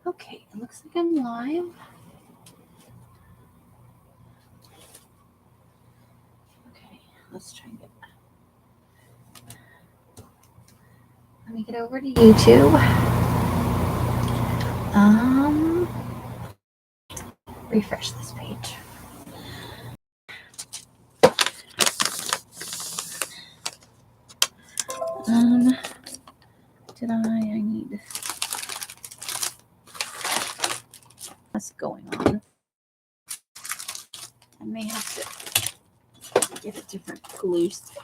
Okay, it looks like I'm live. Okay, let's try and let me get over to YouTube. Refresh this page. I need what's going on. I may have to get a different glue stick.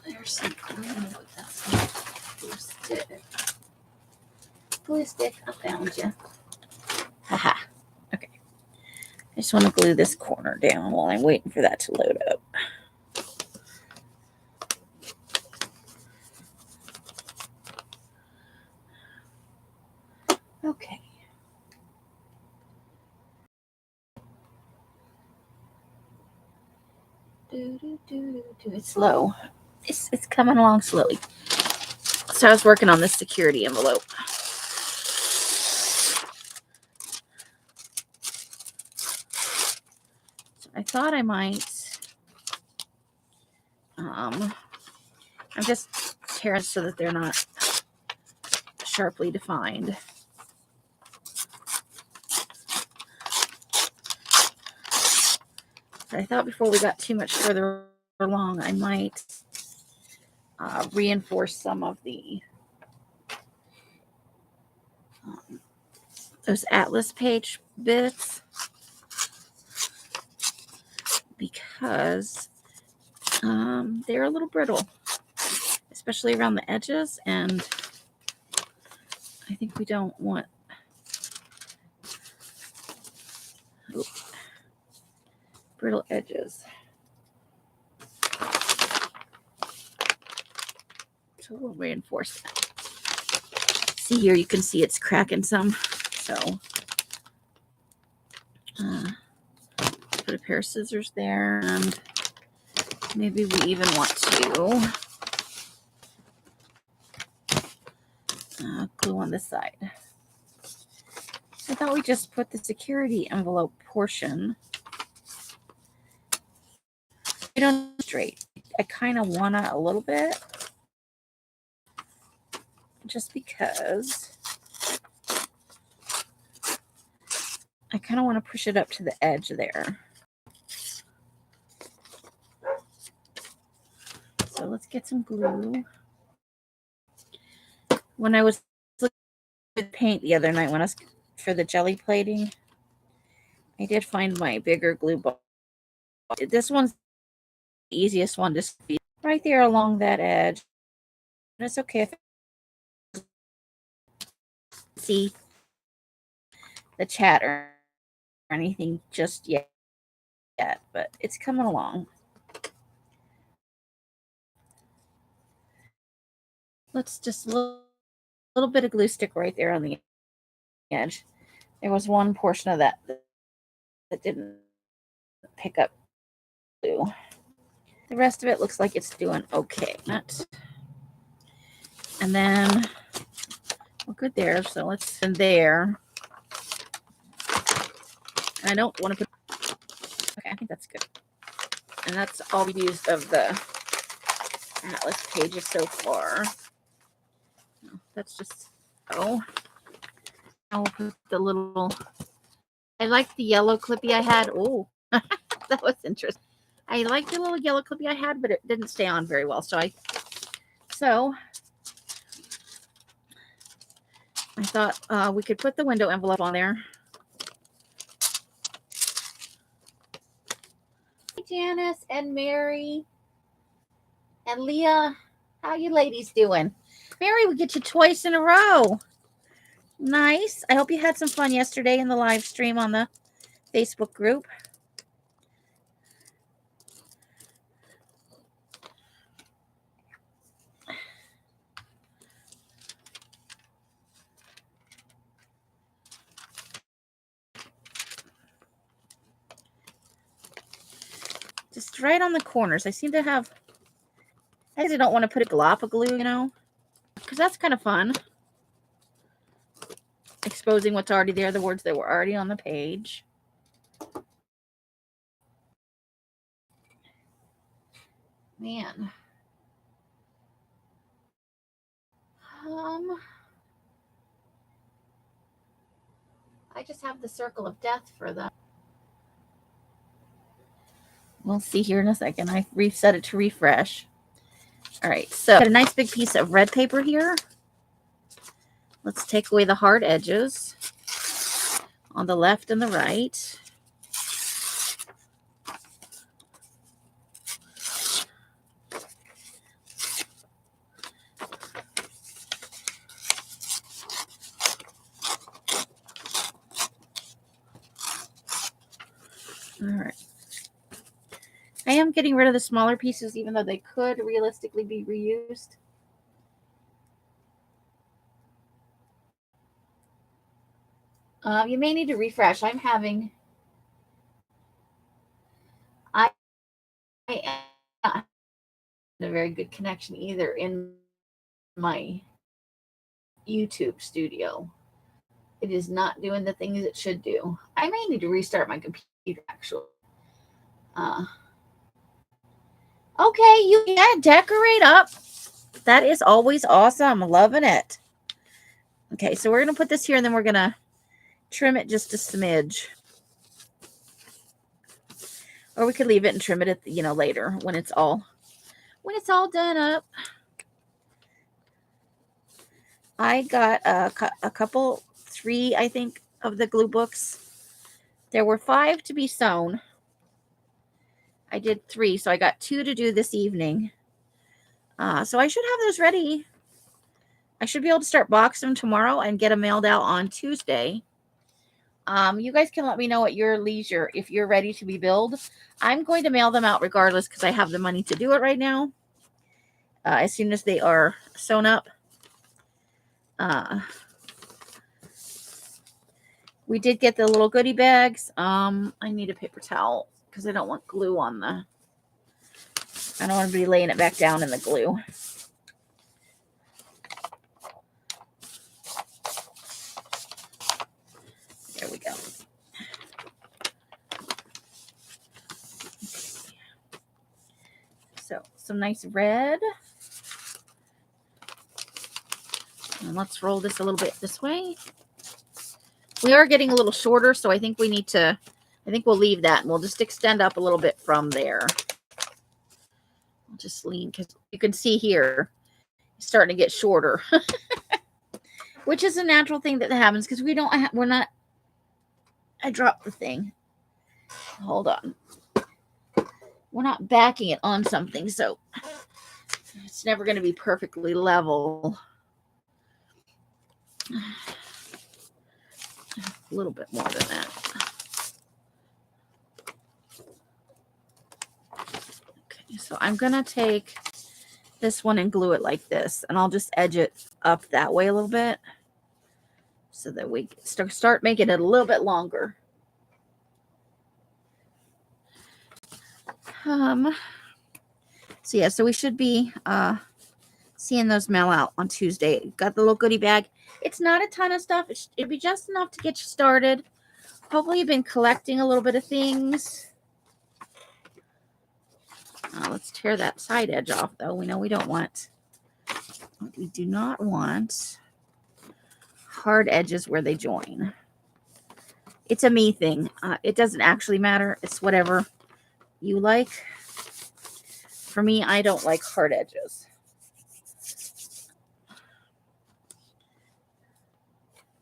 There's some glue, but that's not glue stick. Glue stick, I found you. Haha. Okay. I just want to glue this corner down while I'm waiting for that to load up. Okay. It's slow. It's coming along slowly. So I was working on this security envelope. So I thought I might. I'm just tearing so that they're not sharply defined. But I thought before we got too much further along, I might reinforce some of the those atlas page bits because they're a little brittle, especially around the edges, and I think we don't want brittle edges. So we'll reinforce that. See here, you can see it's cracking some. So put a pair of scissors there, and maybe we even want to glue on this side. I thought we just put the security envelope portion. I don't straight. I kind of want to a little bit, just because I kind of want to push it up to the edge there. So let's get some glue. When I was looking at paint the other night when I was for the jelly plating, I did find my bigger glue ball. This one's the easiest one to see right there along that edge. And it's okay if I see the chatter or anything just yet, but it's coming along. Let's just a little bit of glue stick right there on the edge. There was one portion of that didn't pick up glue. The rest of it looks like it's doing okay. And then we're good there. So let's send there. I don't want to put. Okay, I think that's good. And that's all we've used of the atlas pages so far. That's just I'll put the little. I like the yellow clippy I had. Oh, that was interesting. I like the little yellow clippy I had, but it didn't stay on very well. So I thought we could put the window envelope on there. Hey, Janice and Mary and Leah, how you ladies doing? Mary, we get you twice in a row. Nice. I hope you had some fun yesterday in the live stream on the Facebook group. Just right on the corners. I seem to have, I guess I don't want to put a glop of glue, you know, because that's kind of fun. Exposing what's already there, the words that were already on the page. Man. I just have the circle of death for them. We'll see here in a second. I reset it to refresh. All right, so got a nice big piece of red paper here. Let's take away the hard edges on the left and the right. All right. I am getting rid of the smaller pieces, even though they could realistically be reused. You may need to refresh. I'm having... I am not a very good connection either in my YouTube studio. It is not doing the things it should do. I may need to restart my computer, actually. Okay, you can decorate up. That is always awesome. Loving it. Okay, so we're going to put this here, and then we're going to trim it just a smidge. Or we could leave it and trim it at the, later when it's all done up. I got a couple, 3, I think, of the glue books. There were 5 to be sewn. I did 3, so I got 2 to do this evening. So I should have those ready. I should be able to start boxing them tomorrow and get them mailed out on Tuesday. You guys can let me know at your leisure if you're ready to be billed. I'm going to mail them out regardless because I have the money to do it right now. As soon as they are sewn up. We did get the little goodie bags. I need a paper towel because I don't want glue on the... I don't want to be laying it back down in the glue. There we go. So, some nice red. And let's roll this a little bit this way. We are getting a little shorter, so I think we need to... I think we'll leave that, and we'll just extend up a little bit from there. I'll just lean, because you can see here, it's starting to get shorter. Which is a natural thing that happens, because we're not... I dropped the thing. Hold on. We're not backing it on something, so it's never going to be perfectly level. A little bit more than that. Okay, so I'm going to take this one and glue it like this, and I'll just edge it up that way a little bit so that we start making it a little bit longer. So yeah, so we should be seeing those mail out on Tuesday. Got the little goodie bag. It's not a ton of stuff. It'd be just enough to get you started. Hopefully you've been collecting a little bit of things. Let's tear that side edge off, though. We know we don't want... We do not want hard edges where they join. It's a me thing. It doesn't actually matter. It's whatever you like. For me, I don't like hard edges.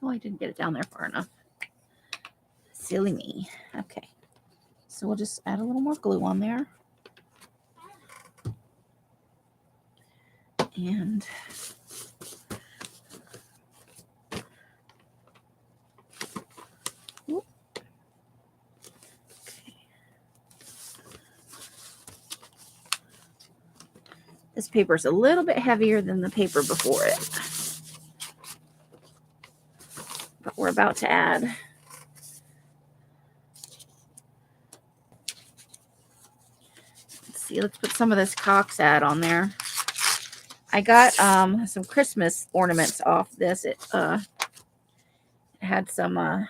Oh, I didn't get it down there far enough. Silly me. Okay. So we'll just add a little more glue on there. And okay. This paper is a little bit heavier than the paper before it. But we're about to add see, let's put some of this Cox ad on there. I got some Christmas ornaments off this. It had some up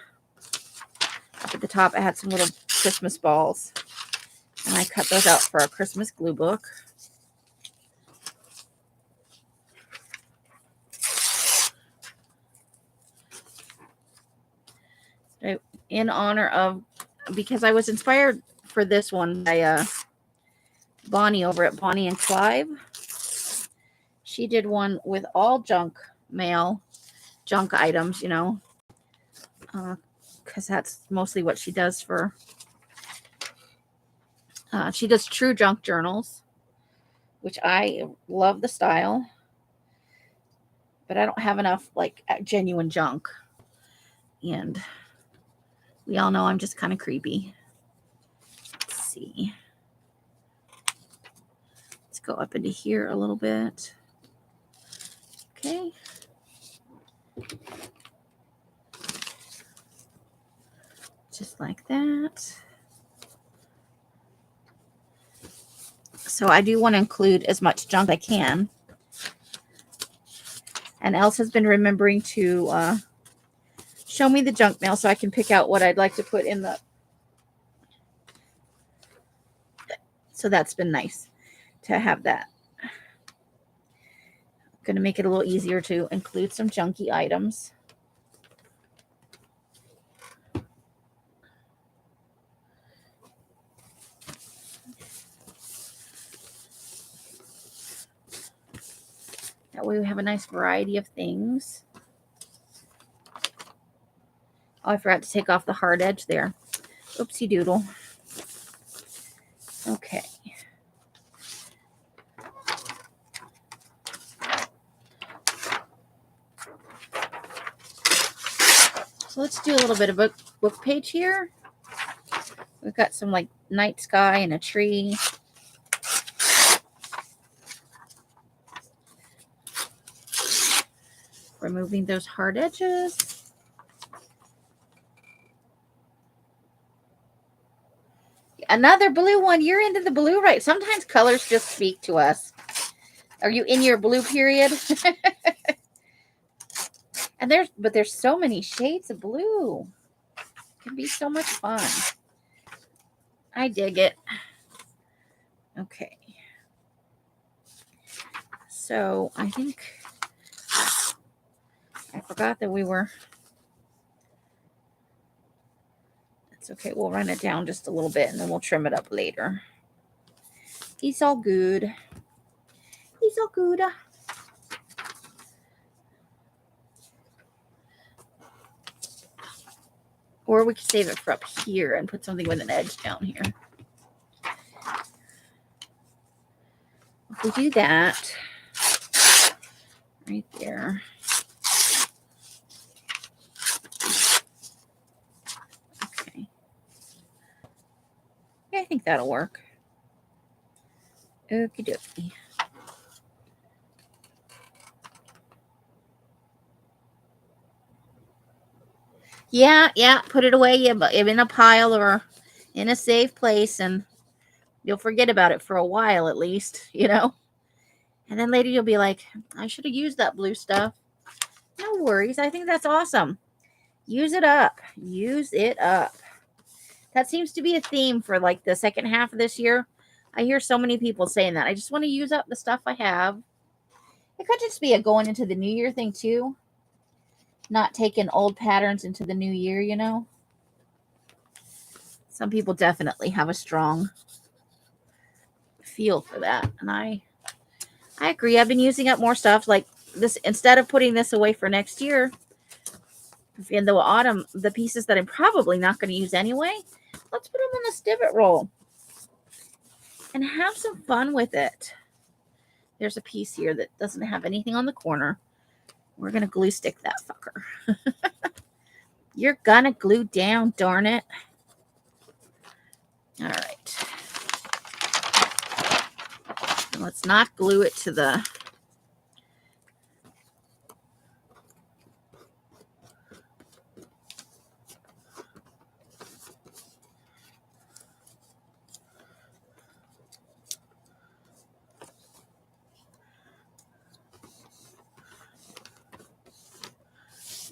at the top. It had some little Christmas balls, and I cut those out for a Christmas glue book. In honor of, because I was inspired for this one by Bonnie over at Bonnie and Clive. She did one with all junk mail, junk items, you know, because that's mostly what she does for. She does true junk journals, which I love the style, but I don't have enough like genuine junk, and we all know I'm just kind of creepy. Let's see. Let's go up into here a little bit. Okay. Just like that. So I do want to include as much junk as I can. And Else has been remembering to show me the junk mail so I can pick out what I'd like to put in the. So that's been nice to have that. I'm going to make it a little easier to include some junky items. That way we have a nice variety of things. Oh, I forgot to take off the hard edge there. Oopsie doodle. Okay. So let's do a little bit of a book page here. We've got some like night sky and a tree. Removing those hard edges. Another blue one. You're into the blue, right? Sometimes colors just speak to us. Are you in your blue period? And there's so many shades of blue. It can be so much fun. I dig it. Okay. So I think I forgot that we were. It's okay. We'll run it down just a little bit and then we'll trim it up later. It's all good. It's all good. Or we could save it for up here and put something with an edge down here. If we do that, right there. Okay. Yeah, I think that'll work. Okie dokie. Yeah, put it away in a pile or in a safe place, and you'll forget about it for a while at least, you know. And then later you'll be like, I should have used that blue stuff. No worries. I think that's awesome. Use it up. Use it up. That seems to be a theme for like the second half of this year. I hear so many people saying that. I just want to use up the stuff I have. It could just be a going into the new year thing too. Not taking old patterns into the new year, you know. Some people definitely have a strong feel for that. And I agree. I've been using up more stuff like this. Instead of putting this away for next year, in the autumn, the pieces that I'm probably not going to use anyway, let's put them on the Stivet roll and have some fun with it. There's a piece here that doesn't have anything on the corner. We're going to glue stick that fucker. You're going to glue down, darn it. All right. Let's not glue it to the...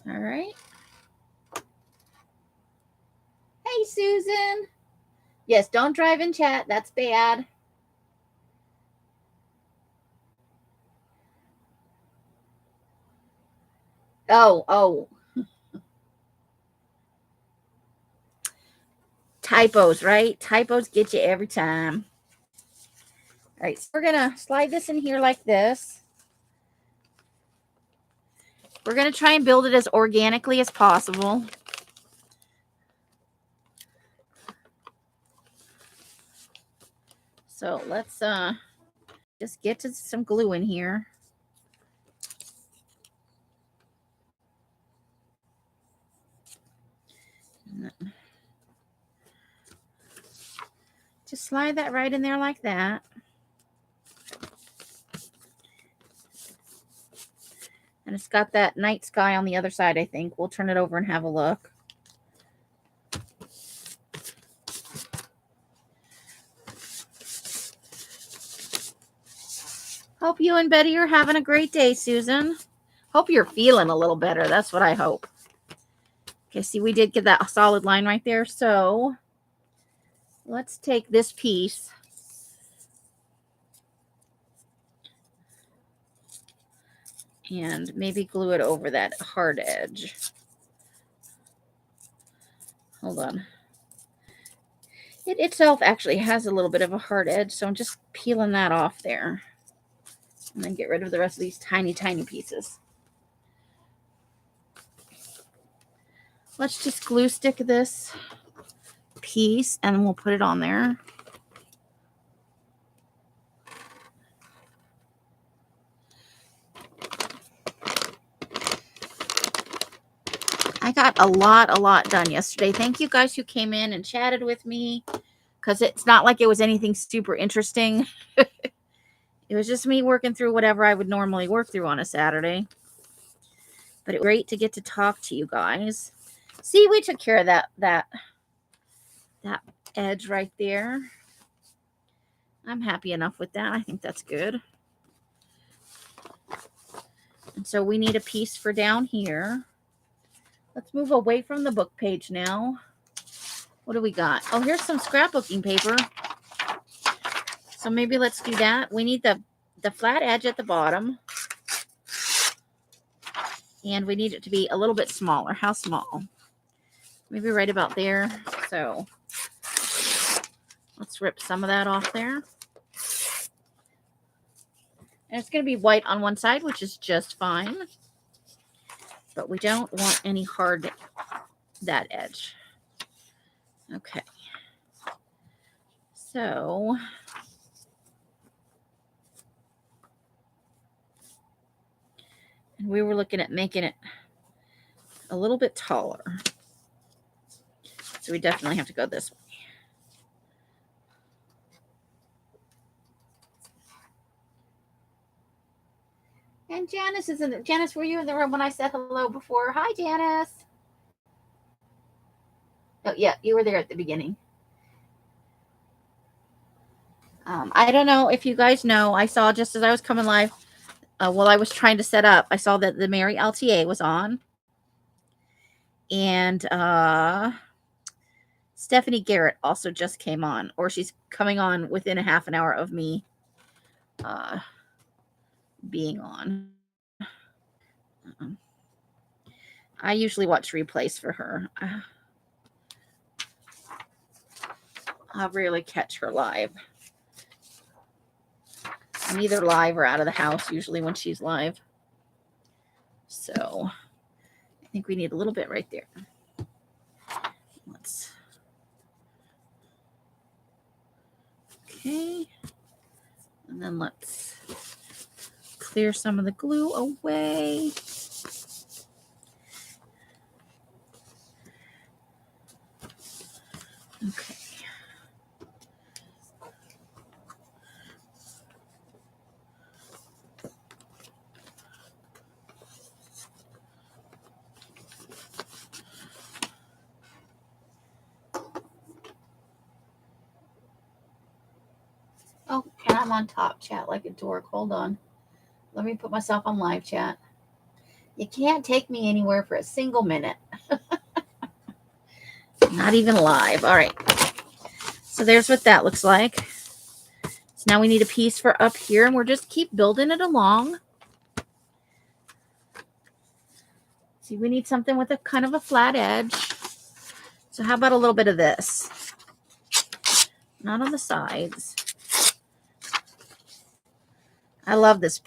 All right. Hey, Susan. Yes, don't drive and chat. That's bad. Oh. Typos, right? Typos get you every time. All right, so we're going to slide this in here like this. We're going to try and build it as organically as possible. So let's just get to some glue in here. Just slide that right in there like that. And it's got that night sky on the other side, I think. We'll turn it over and have a look. Hope you and Betty are having a great day, Susan. Hope you're feeling a little better. That's what I hope. Okay, see, we did get that solid line right there. So let's take this piece and maybe glue it over that hard edge. Hold on. It itself actually has a little bit of a hard edge, so I'm just peeling that off there. And then get rid of the rest of these tiny, tiny pieces. Let's just glue stick this piece and we'll put it on there. I got a lot done yesterday. Thank you guys who came in and chatted with me, because it's not like it was anything super interesting. It was just me working through whatever I would normally work through on a Saturday. But it was great to get to talk to you guys. See, we took care of that edge right there. I'm happy enough with that. I think that's good. And so we need a piece for down here. Let's move away from the book page now. What do we got? Oh, here's some scrapbooking paper. So maybe let's do that. We need the flat edge at the bottom. And we need it to be a little bit smaller. How small? Maybe right about there. So let's rip some of that off there. And it's going to be white on one side, which is just fine. But we don't want any hard, that edge. Okay. So and we were looking at making it a little bit taller. So we definitely have to go this way. And Janice is in the, Janice, were you in the room when I said hello before? Hi, Janice. Oh, yeah, you were there at the beginning. I don't know if you guys know, I saw just as I was coming live, while I was trying to set up, I saw that the Mary LTA was on. And Stephanie Garrett also just came on, or she's coming on within a half an hour of me being on. I usually watch replays for her. I rarely catch her live. I'm either live or out of the house usually when she's live. So I think we need a little bit right there. Let's. Okay. And then let's clear some of the glue away. Okay. Oh, and I'm on top chat like a dork. Hold on. Let me put myself on live chat. You can't take me anywhere for a single minute. Not even live. All right. So there's what that looks like. So now we need a piece for up here, and we're just keep building it along. See, we need something with a kind of a flat edge. So how about a little bit of this? Not on the sides. I love this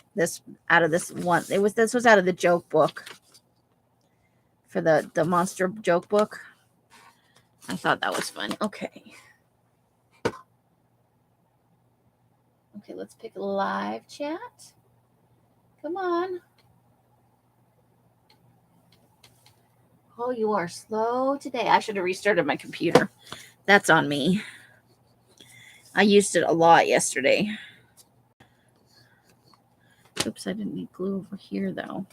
out of this one. This was out of the joke book for the monster joke book. I thought that was fun. Okay. Okay, let's pick a live chat. Come on. Oh, you are slow today. I should have restarted my computer. That's on me. I used it a lot yesterday. Oops, I didn't need glue over here, though.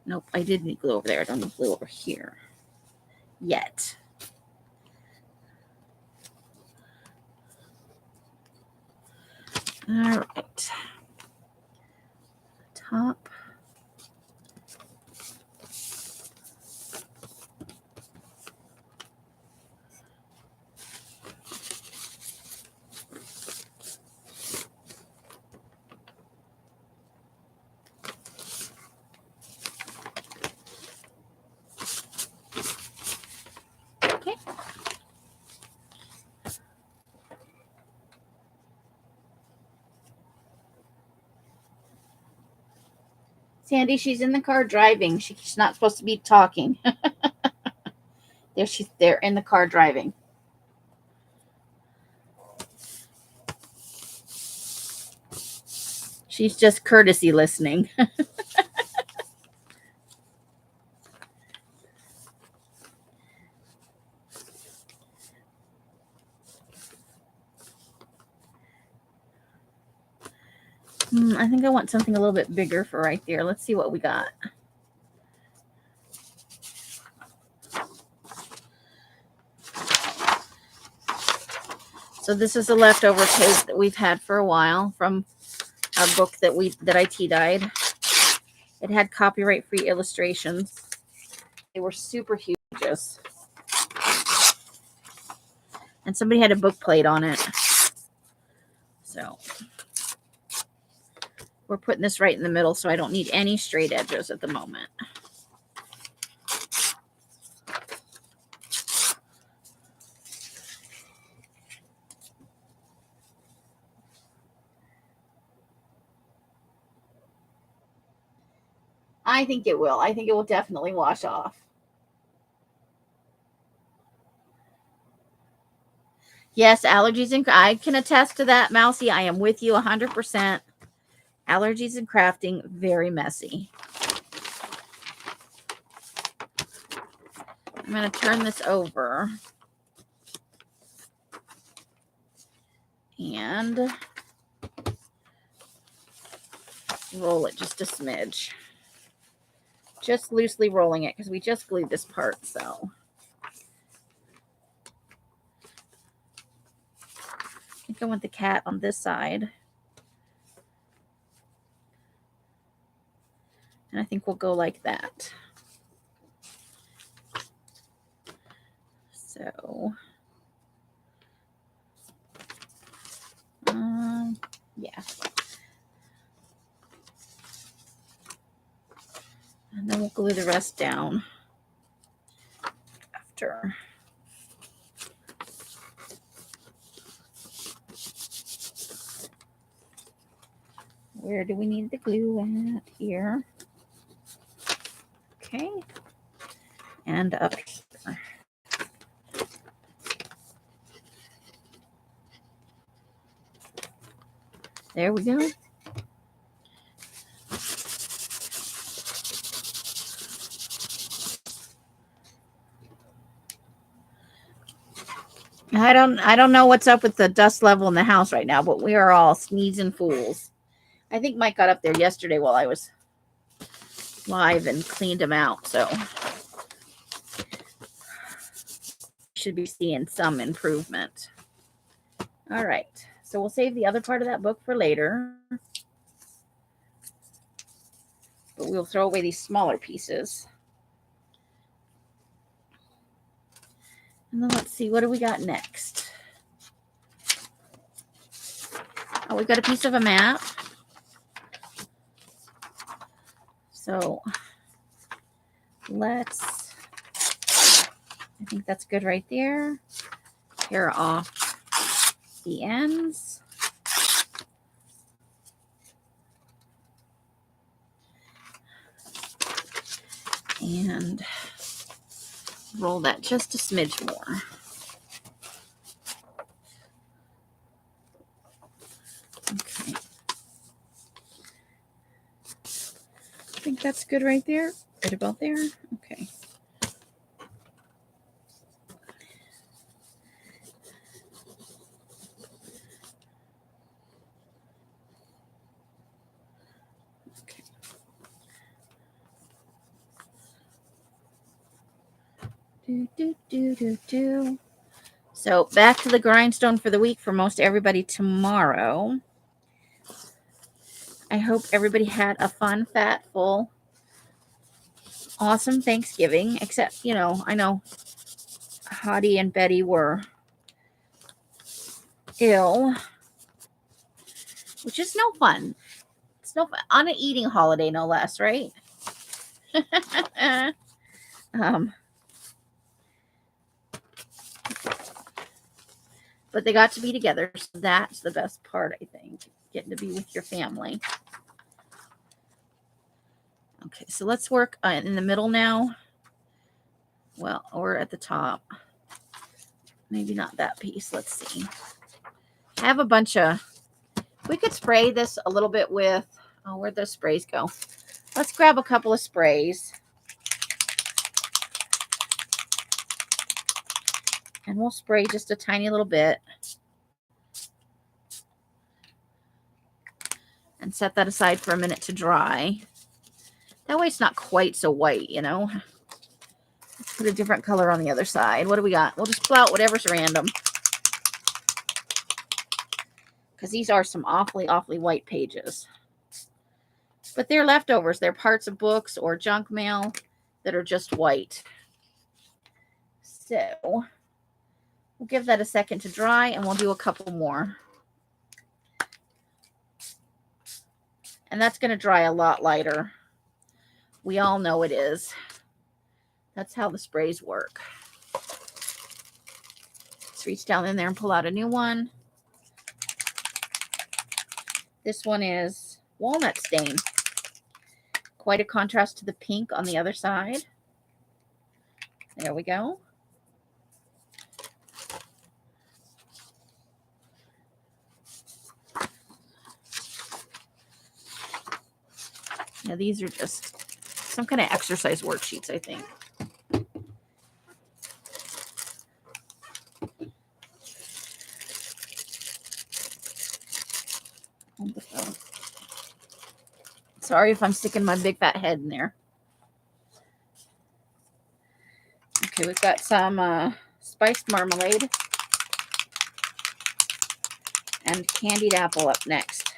Nope, I did need glue over there. I don't need glue over here yet. All right. Top. Okay. Sandy, she's in the car driving. She's not supposed to be talking. They're in the car driving. She's just courtesy listening. I think I want something a little bit bigger for right there. Let's see what we got. So this is a leftover page that we've had for a while from our book that I tea-dyed. It had copyright-free illustrations. They were super huge. And somebody had a book plate on it. So we're putting this right in the middle, so I don't need any straight edges at the moment. I think it will. I think it will definitely wash off. Yes, allergies, and I can attest to that, Mousy. I am with you 100%. Allergies and crafting, very messy. I'm going to turn this over. And roll it just a smidge. Just loosely rolling it because we just glued this part, so. I think I want the cat on this side. And I think we'll go like that. So, yeah. And then we'll glue the rest down after. Where do we need the glue at? Here. Okay. And up here. There we go. I don't know what's up with the dust level in the house right now, but we are all sneezing fools. I think Mike got up there yesterday while I was live and cleaned him out, so should be seeing some improvement. All right, so we'll save the other part of that book for later. but we'll throw away these smaller pieces. And then let's see, what do we got next? Oh, we got a piece of a map. So let's, I think that's good right there. Tear off the ends. And roll that just a smidge more. Okay. I think that's good right there. Right about there. Okay. So back to the grindstone for the week for most everybody tomorrow. I hope everybody had a fun, fat, full, awesome Thanksgiving. Except, you know, I know Hottie and Betty were ill, which is no fun. It's no fun on an eating holiday, no less, right? But they got to be together, so that's the best part, I think, getting to be with your family. Okay, so let's work in the middle now. Well, or at the top. Maybe not that piece. Let's see. I have a bunch of, we could spray this a little bit with, oh, where'd those sprays go? Let's grab a couple of sprays. And we'll spray just a tiny little bit. And set that aside for a minute to dry. That way it's not quite so white, you know. Let's put a different color on the other side. What do we got? We'll just pull out whatever's random. Because these are some awfully, awfully white pages. But they're leftovers. They're parts of books or junk mail that are just white. So we'll give that a second to dry and we'll do a couple more. And that's going to dry a lot lighter. We all know it is. That's how the sprays work. Let's reach down in there and pull out a new one. This one is walnut stain. Quite a contrast to the pink on the other side. There we go. Now these are just some kind of exercise worksheets, I think. Sorry if I'm sticking my big fat head in there. Okay, we've got some spiced marmalade and candied apple up next.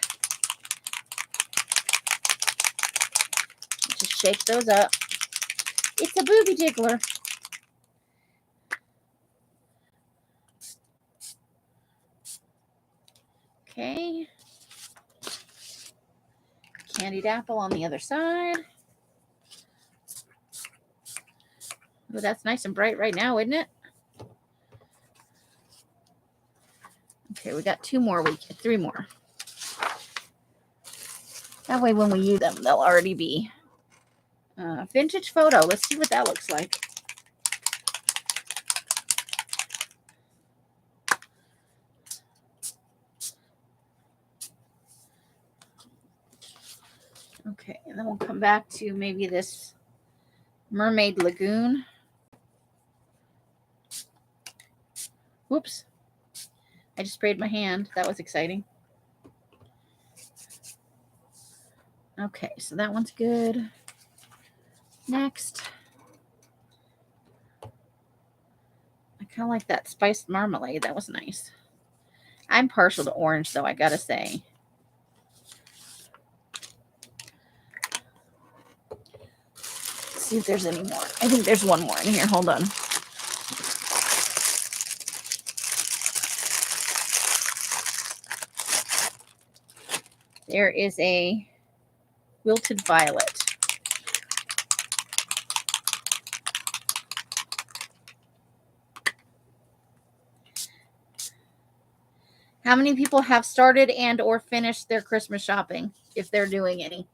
Just shake those up. It's a booby jiggler. Okay. Candied apple on the other side. Oh, that's nice and bright right now, isn't it? Okay, we got three more. That way when we use them, they'll already be vintage photo. Let's see what that looks like. Okay, and then we'll come back to maybe this Mermaid Lagoon. Whoops. I just sprayed my hand. That was exciting. Okay, so that one's good. Next. I kind of like that spiced marmalade. That was nice. I'm partial to orange, though, I gotta say. see if there's any more. I think there's one more in here. Hold on. There is a wilted violet. How many people have started and or finished their Christmas shopping, if they're doing any?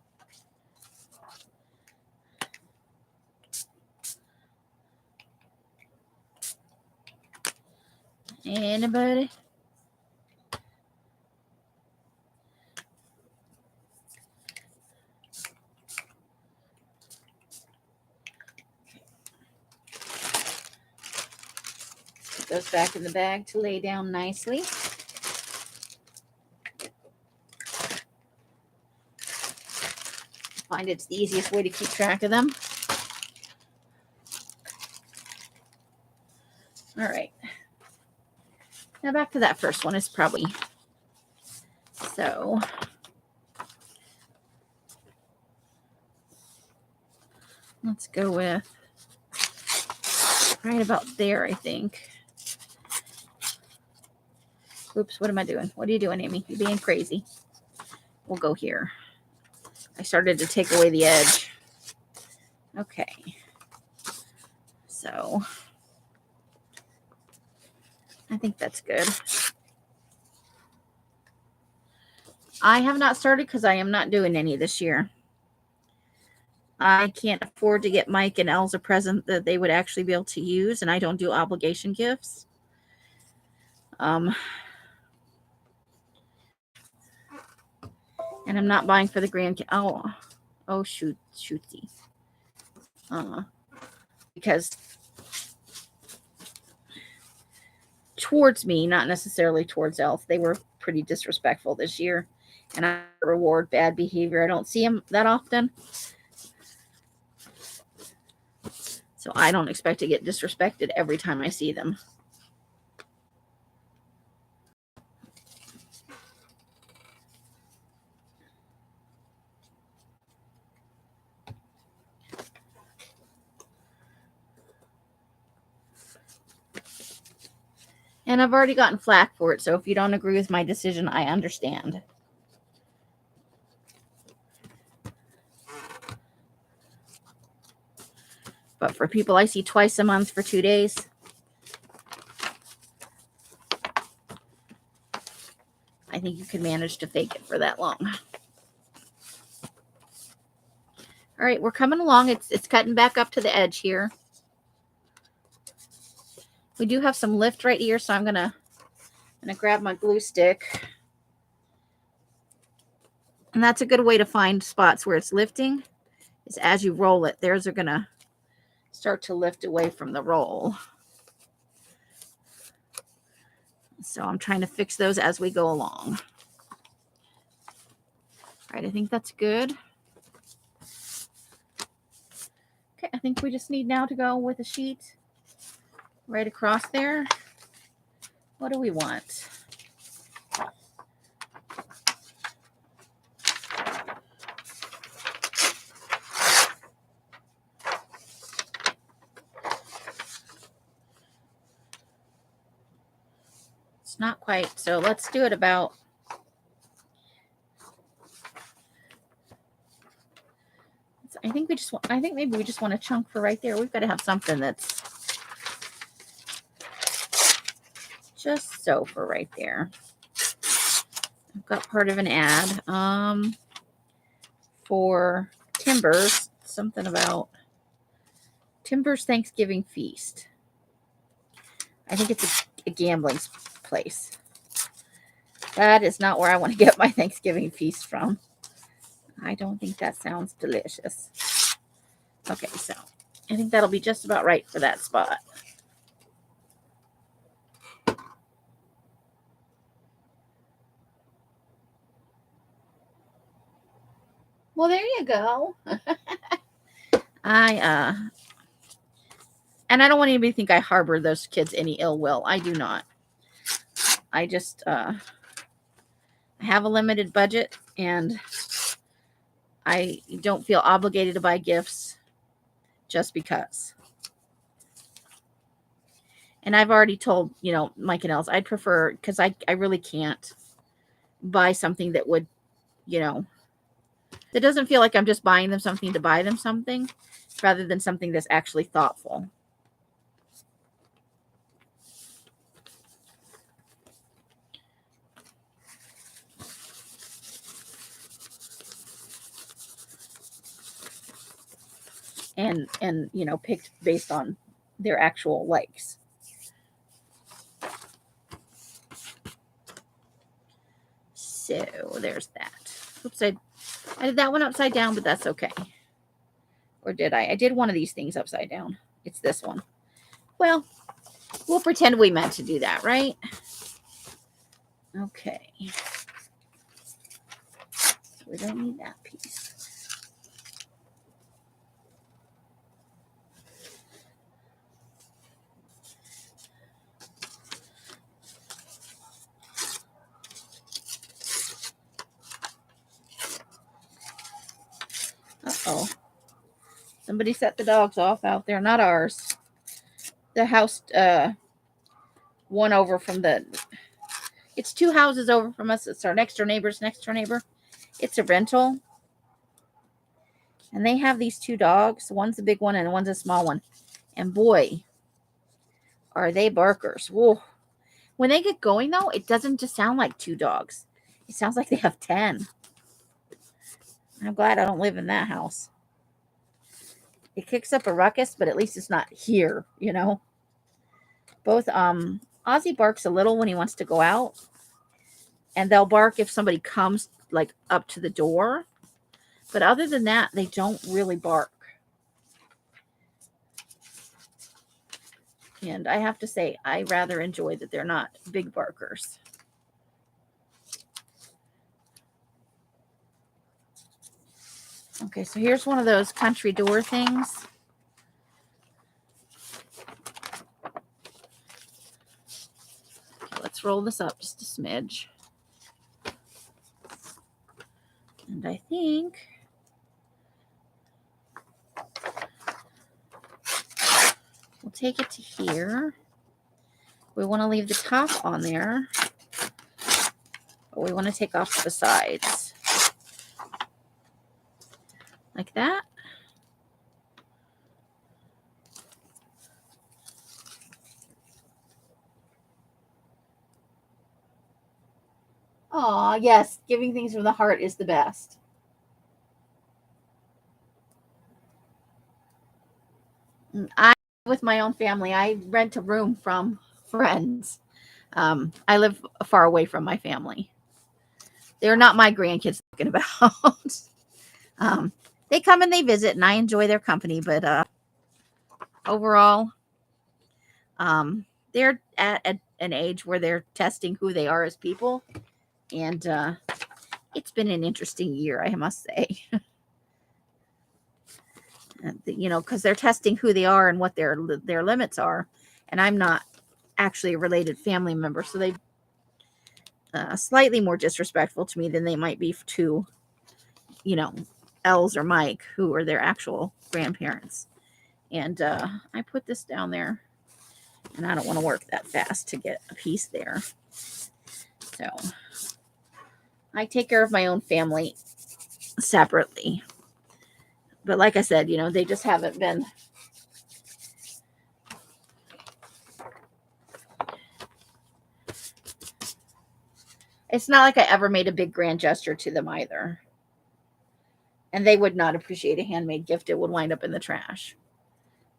Anybody? Put those back in the bag to lay down nicely. Find it's the easiest way to keep track of them. All right. Now back to that first one is probably so. Let's go with right about there, I think. Oops, what am I doing? What are you doing, Amy? You're being crazy. We'll go here. I started to take away the edge. Okay. So I think that's good. I have not started because I am not doing any this year. I can't afford to get Mike and Els a present that they would actually be able to use, and I don't do obligation gifts. And I'm not buying for the grandkids. Oh, shooty. Because towards me, not necessarily towards Elf, they were pretty disrespectful this year, and I reward bad behavior. I don't see them that often, so I don't expect to get disrespected every time I see them. And I've already gotten flack for it, so if you don't agree with my decision, I understand. But for people I see twice a month for 2 days, I think you can manage to fake it for that long. All right, we're coming along. It's cutting back up to the edge here. We do have some lift right here, so I'm gonna grab my glue stick. And that's a good way to find spots where it's lifting, is as you roll it, theirs are gonna start to lift away from the roll. So I'm trying to fix those as we go along. All right, I think that's good. Okay, I think we just need now to go with a sheet right across there. What do we want? It's not quite, so let's do it about I think maybe we just want a chunk for right there. We've got to have something that's just so for right there. I've got part of an ad for Timbers, something about Timbers Thanksgiving Feast. I think it's a gambling place. That is not where I want to get my Thanksgiving feast from. I don't think that sounds delicious. Okay, so I think that'll be just about right for that spot. Well, there you go. And I don't want anybody to think I harbor those kids any ill will. I do not. I just I have a limited budget, and I don't feel obligated to buy gifts just because. And I've already told, Mike and Els, I'd prefer, because I really can't buy something that would, that doesn't feel like I'm just buying them something to buy them something, rather than something that's actually thoughtful. And picked based on their actual likes. So there's that. Oops, I did that one upside down, but that's okay. Or did I? I did one of these things upside down. It's this one. Well, we'll pretend we meant to do that, right? Okay. So we don't need that piece. Uh-oh. Somebody set the dogs off out there. Not ours. The house, one over from the... It's 2 houses over from us. It's our next door neighbor's next door neighbor. It's a rental. And they have these 2 dogs. One's a big one and one's a small one. And boy, are they barkers. Whoa. When they get going, though, it doesn't just sound like 2 dogs. It sounds like they have 10. I'm glad I don't live in that house. It kicks up a ruckus, but at least it's not here, Both, Ozzy barks a little when he wants to go out. And they'll bark if somebody comes, like, up to the door. But other than that, they don't really bark. And I have to say, I rather enjoy that they're not big barkers. Okay, so here's one of those country door things. Okay, let's roll this up just a smidge. And I think we'll take it to here. We want to leave the top on there, but we want to take off the sides. Like that. Aw, yes, giving things from the heart is the best. With my own family, I rent a room from friends. I live far away from my family. They're not my grandkids talking about. They come and they visit, and I enjoy their company. But overall, they're at an age where they're testing who they are as people, and it's been an interesting year, I must say. Because they're testing who they are and what their limits are, and I'm not actually a related family member, so they slightly more disrespectful to me than they might be to, Els or Mike, who are their actual grandparents. And I put this down there, and I don't want to work that fast to get a piece there. So I take care of my own family separately. But like I said, they just haven't been. It's not like I ever made a big grand gesture to them either. And they would not appreciate a handmade gift. It would wind up in the trash.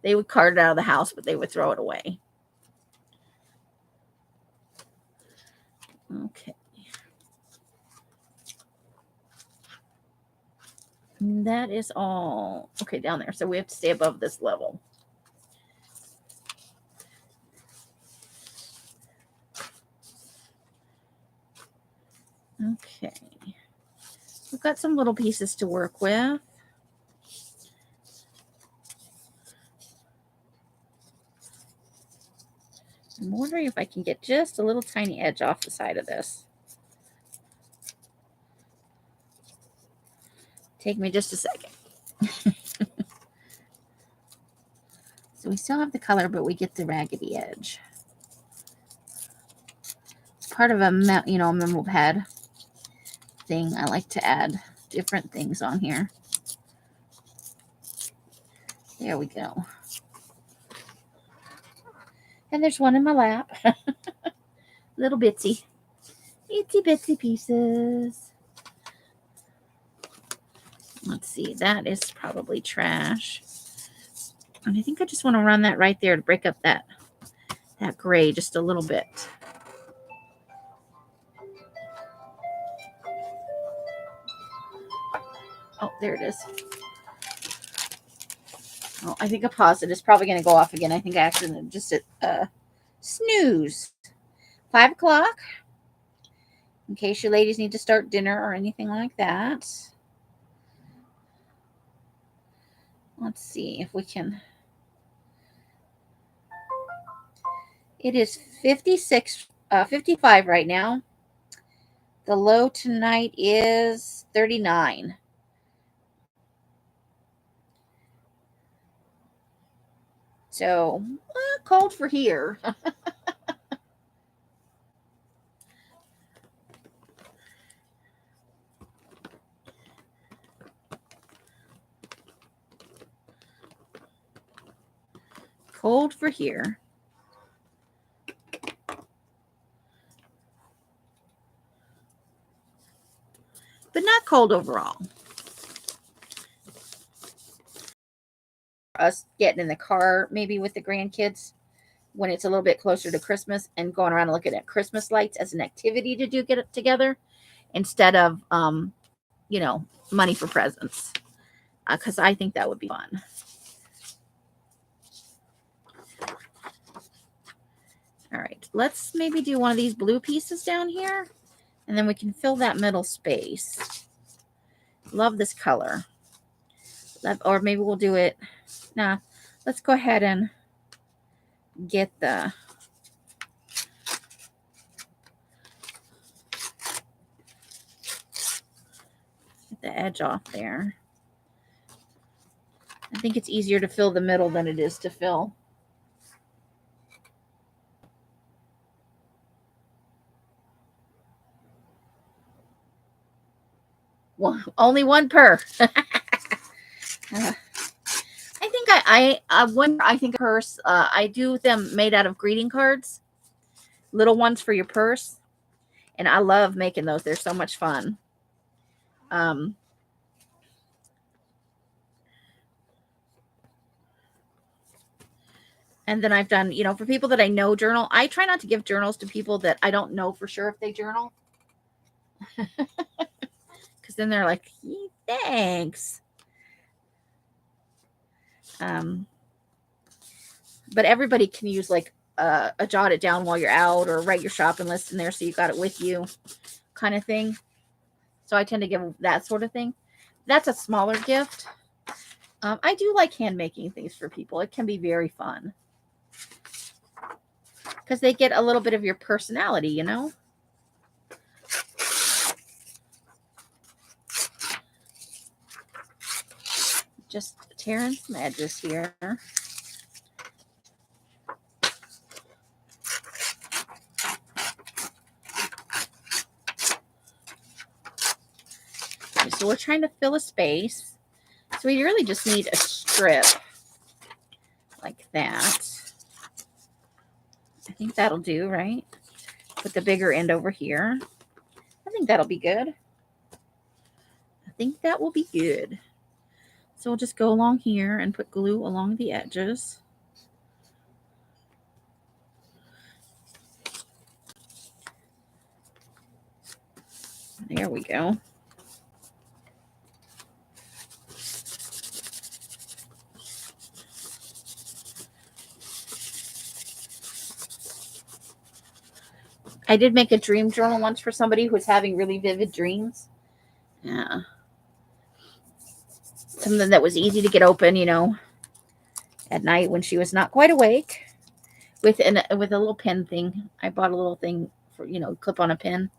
They would cart it out of the house, but they would throw it away. Okay. And that is all. Okay, down there. So we have to stay above this level. Okay. We've got some little pieces to work with. I'm wondering if I can get just a little tiny edge off the side of this. Take me just a second. So we still have the color, but we get the raggedy edge. It's part of a memo pad thing. I like to add different things on here. There we go. And there's one in my lap. Little bitsy. Itsy bitsy pieces. Let's see. That is probably trash. And I think I just want to run that right there to break up that gray just a little bit. Oh, there it is. Oh, I think a paused it. It's probably going to go off again. I think I accidentally just hit snooze. 5 o'clock. In case you ladies need to start dinner or anything like that. Let's see if we can. It is 55 right now. The low tonight is 39. So, cold for here. Cold for here. But not cold overall. Us getting in the car maybe with the grandkids when it's a little bit closer to Christmas and going around and looking at Christmas lights as an activity to get it together instead of money for presents, because I think that would be fun. All right, let's maybe do one of these blue pieces down here, and then we can fill that middle space. Love this color. Or maybe we'll do it. Nah, let's go ahead and get the edge off there. I think it's easier to fill the middle than it is to fill. Well, only one per. I think I think a purse. I do them made out of greeting cards, little ones for your purse, and I love making those. They're so much fun. And then I've done, for people that I know journal. I try not to give journals to people that I don't know for sure if they journal, because then they're like, thanks. But everybody can use like a jot it down while you're out or write your shopping list in there so you got it with you kind of thing. So I tend to give that sort of thing. That's a smaller gift. I do like hand making things for people. It can be very fun because they get a little bit of your personality, Just tearing some edges here. So we're trying to fill a space. So we really just need a strip like that. I think that'll do, right? Put the bigger end over here. I think that'll be good. I think that will be good. So we'll just go along here and put glue along the edges. There we go. I did make a dream journal once for somebody who was having really vivid dreams. Yeah. Something that was easy to get open, at night when she was not quite awake. With a little pen thing. I bought a little thing for, clip on a pen.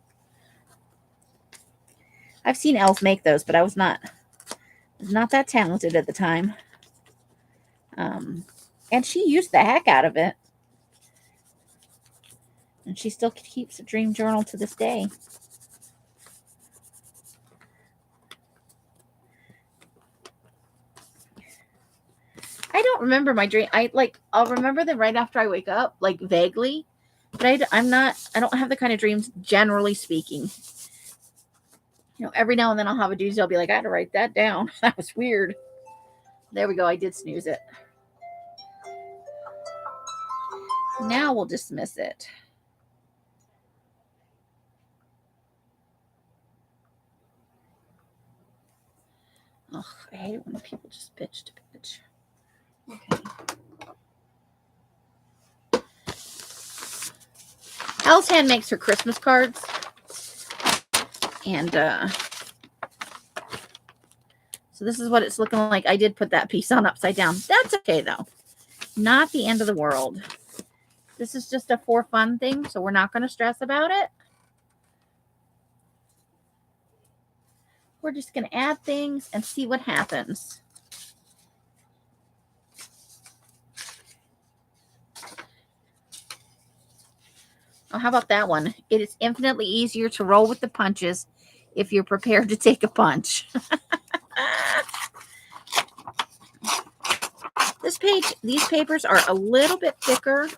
I've seen elves make those, but I was not that talented at the time. And she used the heck out of it. And she still keeps a dream journal to this day. I don't remember my dream. I'll remember them right after I wake up, like vaguely. But I don't have the kind of dreams, generally speaking. You know, every now and then I'll have a doozy. I'll be like, I had to write that down. That was weird. There we go. I did snooze it. Now we'll dismiss it. Oh, I hate it when people just bitch to bitch. Okay. Alice Hand makes her Christmas cards. And so this is what it's looking like. I did put that piece on upside down. That's okay, though. Not the end of the world. This is just a for fun thing, so we're not going to stress about it. We're just going to add things and see what happens. Oh, how about that one? It is infinitely easier to roll with the punches if you're prepared to take a punch. These papers are a little bit thicker,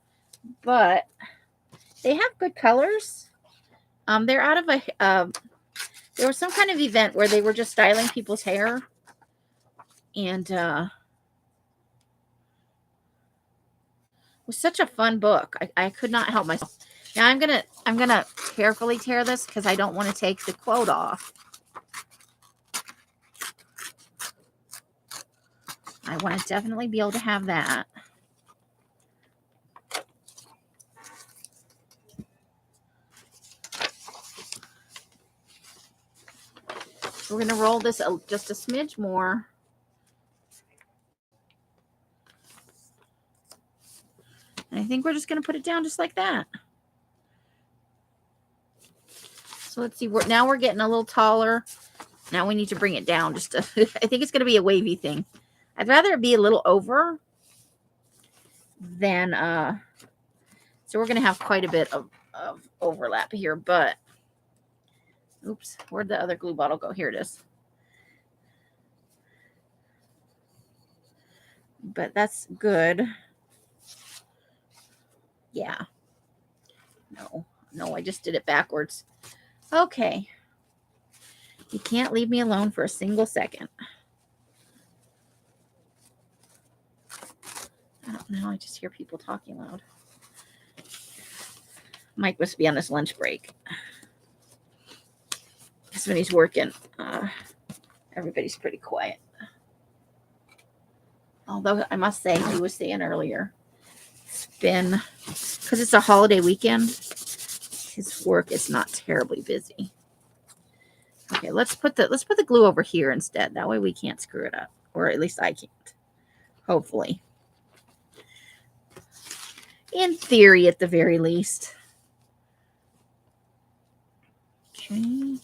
but they have good colors. They're out of there was some kind of event where they were just styling people's hair. And it was such a fun book. I could not help myself. Now I'm gonna carefully tear this because I don't want to take the quote off. I want to definitely be able to have that. We're going to roll this just a smidge more. And I think we're just going to put it down just like that. So let's see. Now we're getting a little taller. Now we need to bring it down. I think it's going to be a wavy thing. I'd rather it be a little over than, so we're going to have quite a bit of overlap here, but, oops, where'd the other glue bottle go? Here it is. But that's good. Yeah. No, I just did it backwards. Okay. You can't leave me alone for a single second. I don't know. I just hear people talking loud. Mike must be on his lunch break. Because when he's working, everybody's pretty quiet. Although I must say, he was saying earlier, it's been, because it's a holiday weekend, his work is not terribly busy. Okay, let's put the glue over here instead. That way we can't screw it up, or at least I can't. Hopefully, in theory, at the very least. Okay.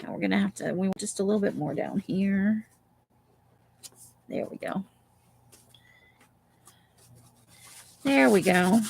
Now we're gonna have to. We want just a little bit more down here. There we go. There we go.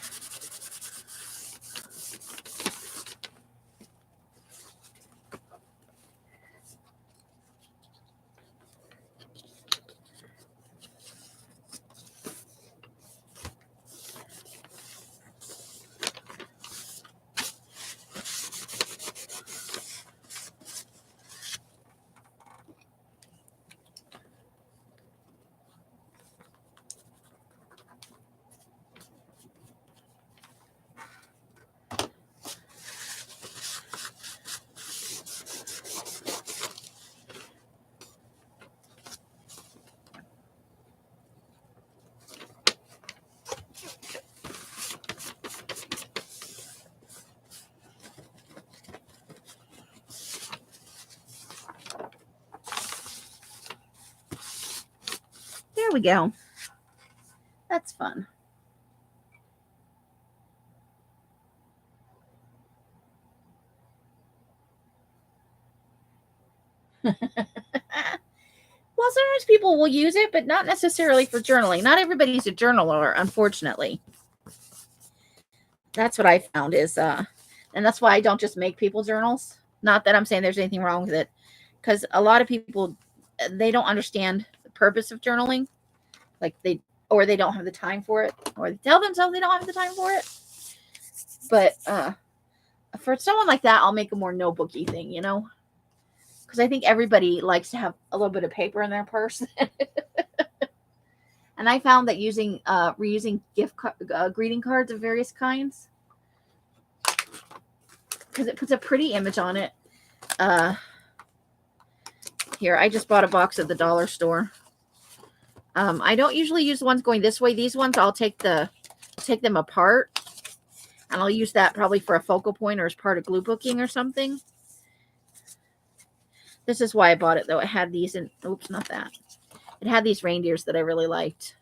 There we go. That's fun. Well, sometimes people will use it, but not necessarily for journaling. Not everybody's a journaler, unfortunately. That's what I found is, and that's why I don't just make people journals. Not that I'm saying there's anything wrong with it, because a lot of people, they don't understand the purpose of journaling. Like they don't have the time for it, or they tell themselves they don't have the time for it. But for someone like that, I'll make a more notebooky thing, you know, because I think everybody likes to have a little bit of paper in their purse. And I found that using reusing greeting cards of various kinds, because it puts a pretty image on it. Here, I just bought a box at the dollar store. I don't usually use the ones going this way. These ones, I'll take them apart, and I'll use that probably for a focal point or as part of glue booking or something. This is why I bought it, though. It had these, and oops, not that. It had these reindeers that I really liked.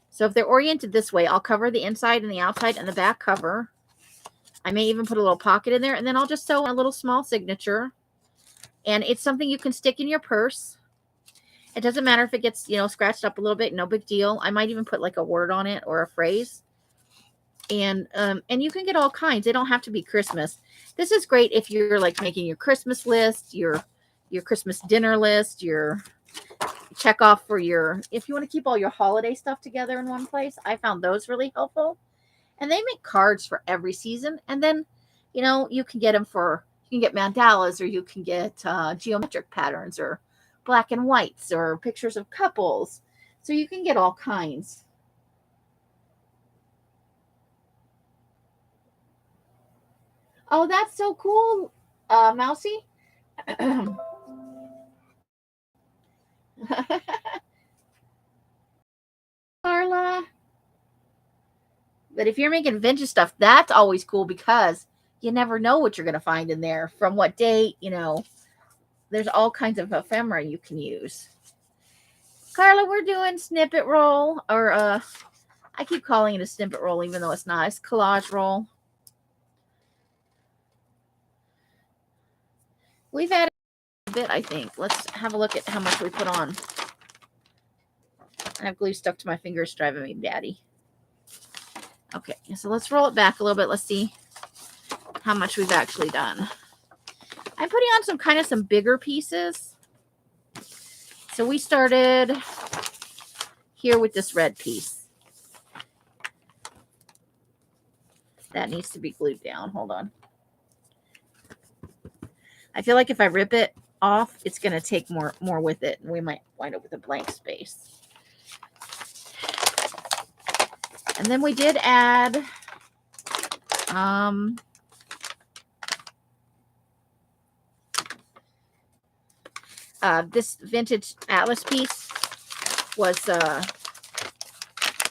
So if they're oriented this way, I'll cover the inside and the outside and the back cover. I may even put a little pocket in there, and then I'll just sew a little small signature. And it's something you can stick in your purse. It doesn't matter if it gets, you know, scratched up a little bit. No big deal. I might even put like a word on it or a phrase. And you can get all kinds. They don't have to be Christmas. This is great if you're like making your Christmas list, your Christmas dinner list, your check off for if you want to keep all your holiday stuff together in one place. I found those really helpful. And they make cards for every season. And then, you know, you can get them you can get mandalas, or you can get geometric patterns, or black and whites, or pictures of couples. So you can get all kinds. Oh, that's so cool, Mousy. Carla. But if you're making vintage stuff, that's always cool, because you never know what you're going to find in there, from what date, you know. There's all kinds of ephemera you can use. Carla, we're doing snippet roll, or I keep calling it a snippet roll, even though it's not. It's collage roll. We've added a bit, I think. Let's have a look at how much we put on. I have glue stuck to my fingers, driving me batty. Okay, so let's roll it back a little bit. Let's see how much we've actually done. I'm putting on some bigger pieces. So we started here with this red piece. That needs to be glued down. Hold on. I feel like if I rip it off, it's going to take more with it, and we might wind up with a blank space. And then we did add this vintage atlas piece was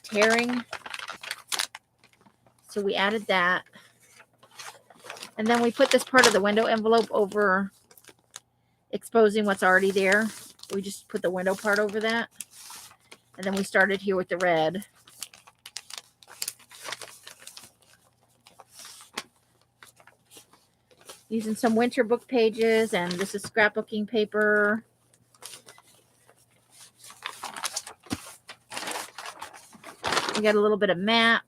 tearing, so we added that. And then we put this part of the window envelope over, exposing what's already there. We just put the window part over that. And then we started here with the red. Using some winter book pages, and this is scrapbooking paper. We got a little bit of map,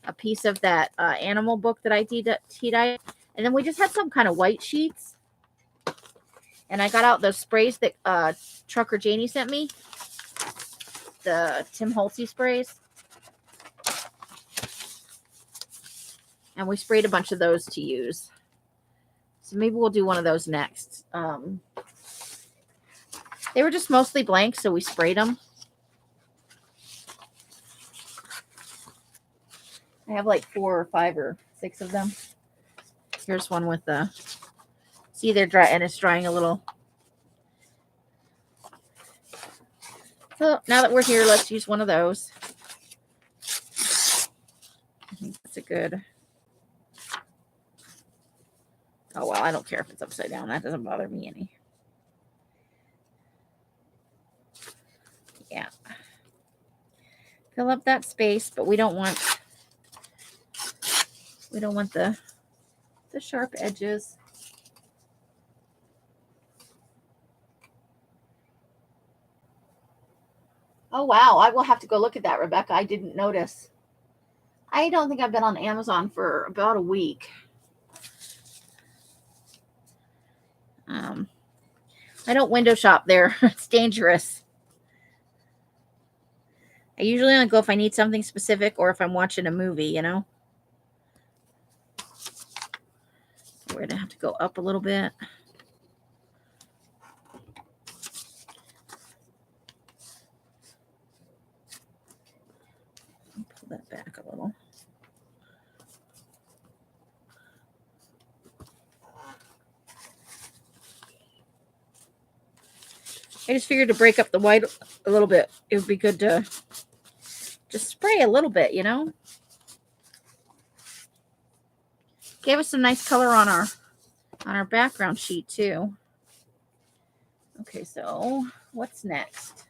a piece of that animal book that I tea-dyed, and then we just had some kind of white sheets. And I got out those sprays that Trucker Janie sent me, the Tim Holtzy sprays. And we sprayed a bunch of those to use. So maybe we'll do one of those next. They were just mostly blank, so we sprayed them. I have like 4 or 5 or 6 of them. Here's one with the... See, they're dry, and it's drying a little. So now that we're here, let's use one of those. I think that's a good... Oh, well, I don't care if it's upside down. That doesn't bother me any. Yeah. Fill up that space, but we don't want the sharp edges. Oh, wow. I will have to go look at that, Rebecca. I didn't notice. I don't think I've been on Amazon for about a week. I don't window shop there. It's dangerous. I usually only go if I need something specific or if I'm watching a movie, you know. We're going to have to go up a little bit. Pull that back a little. I just figured to break up the white a little bit. It would be good to just spray a little bit, you know. Gave us some nice color on our background sheet too. Okay, so what's next?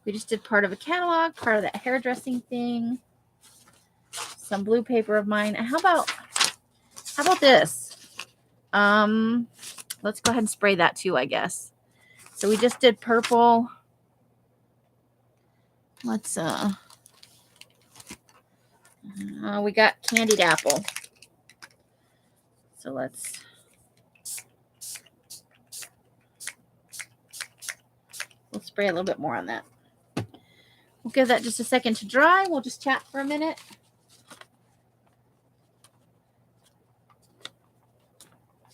We just did part of a catalog, part of that hairdressing thing, some blue paper of mine. How about this? Let's go ahead and spray that too, I guess. So we just did purple. Let's we got candied apple. So we'll spray a little bit more on that. We'll give that just a second to dry. We'll just chat for a minute.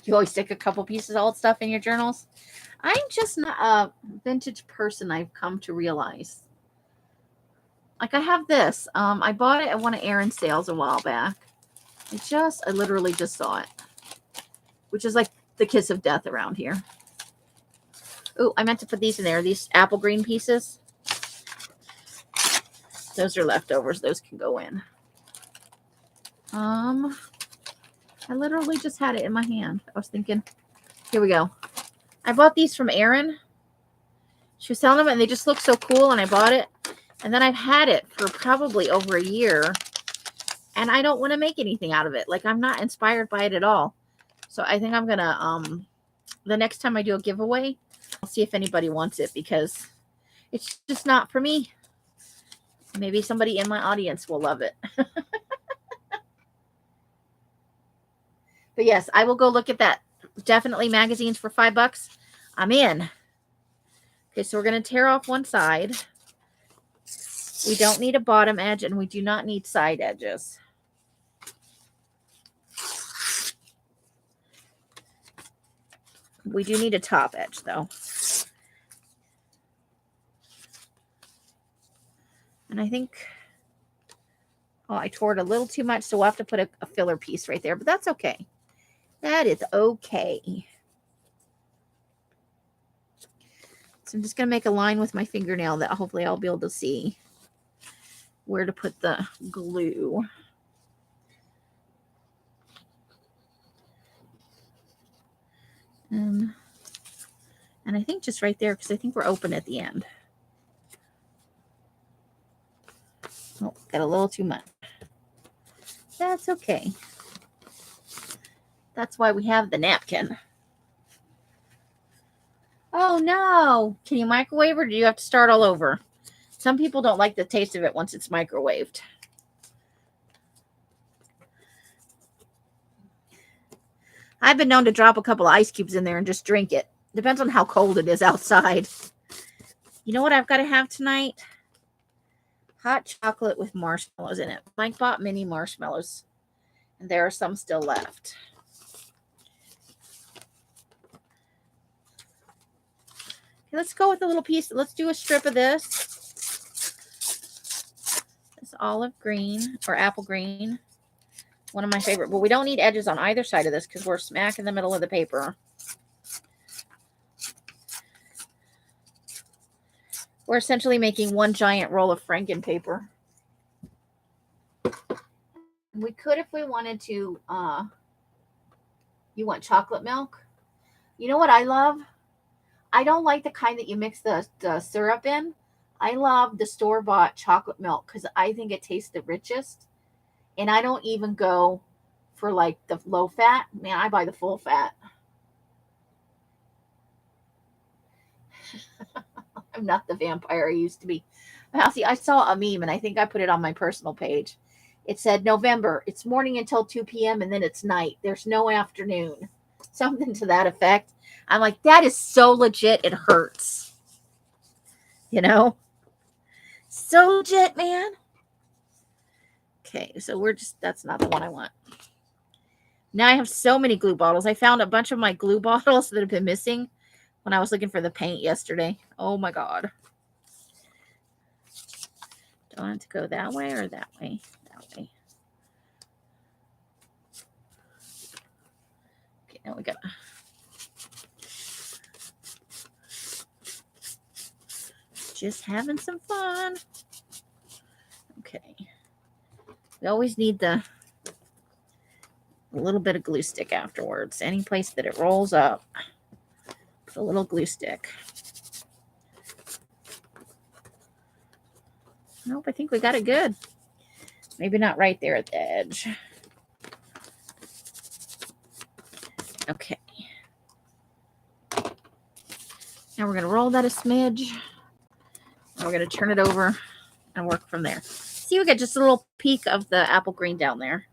You always stick a couple pieces of old stuff in your journals. I'm just not a vintage person, I've come to realize. Like I have this. I bought it at one of Erin's sales a while back. I literally just saw it. Which is like the kiss of death around here. Oh, I meant to put these in there. These apple green pieces. Those are leftovers. Those can go in. I literally just had it in my hand. I was thinking, here we go. I bought these from Erin. She was selling them and they just look so cool and I bought it. And then I've had it for probably over a year and I don't want to make anything out of it. Like I'm not inspired by it at all. So I think I'm going to, the next time I do a giveaway, I'll see if anybody wants it because it's just not for me. Maybe somebody in my audience will love it. But yes, I will go look at that. Definitely magazines for $5. I'm in. Okay, so we're going to tear off one side. We don't need a bottom edge and we do not need side edges. We do need a top edge though. And I think, oh, I tore it a little too much, so we'll have to put a filler piece right there, but that's okay. That is okay. So I'm just going to make a line with my fingernail that hopefully I'll be able to see where to put the glue. And I think just right there, because I think we're open at the end. Oh, got a little too much. That's okay. That's why we have the napkin. Oh no. Can you microwave or do you have to start all over? Some people don't like the taste of it once it's microwaved. I've been known to drop a couple of ice cubes in there and just drink it. Depends on how cold it is outside. You know what I've got to have tonight? Hot chocolate with marshmallows in it. Mike bought mini marshmallows. And there are some still left. Okay, let's go with a little piece. Let's do a strip of this. This olive green or apple green. One of my favorite. But we don't need edges on either side of this because we're smack in the middle of the paper. We're essentially making one giant roll of Franken paper. We could, if we wanted to, you want chocolate milk? You know what I love? I don't like the kind that you mix the syrup in. I love the store-bought chocolate milk because I think it tastes the richest. And I don't even go for like the low fat. Man, I buy the full fat. I'm not the vampire I used to be. Now, see, I saw a meme and I think I put it on my personal page. It said, November, it's morning until 2 p.m. and then it's night. There's no afternoon. Something to that effect. I'm like, that is so legit. It hurts. You know? So legit, man. Okay, so that's not the one I want. Now I have so many glue bottles. I found a bunch of my glue bottles that have been missing when I was looking for the paint yesterday. Oh my God. Do I want to go that way or that way? That way. Okay, now we gotta. Just having some fun. Okay. We always need a little bit of glue stick afterwards. Any place that it rolls up, put a little glue stick. Nope, I think we got it good. Maybe not right there at the edge. Okay. Now we're going to roll that a smidge. And we're going to turn it over and work from there. See, we got just a little peek of the apple green down there.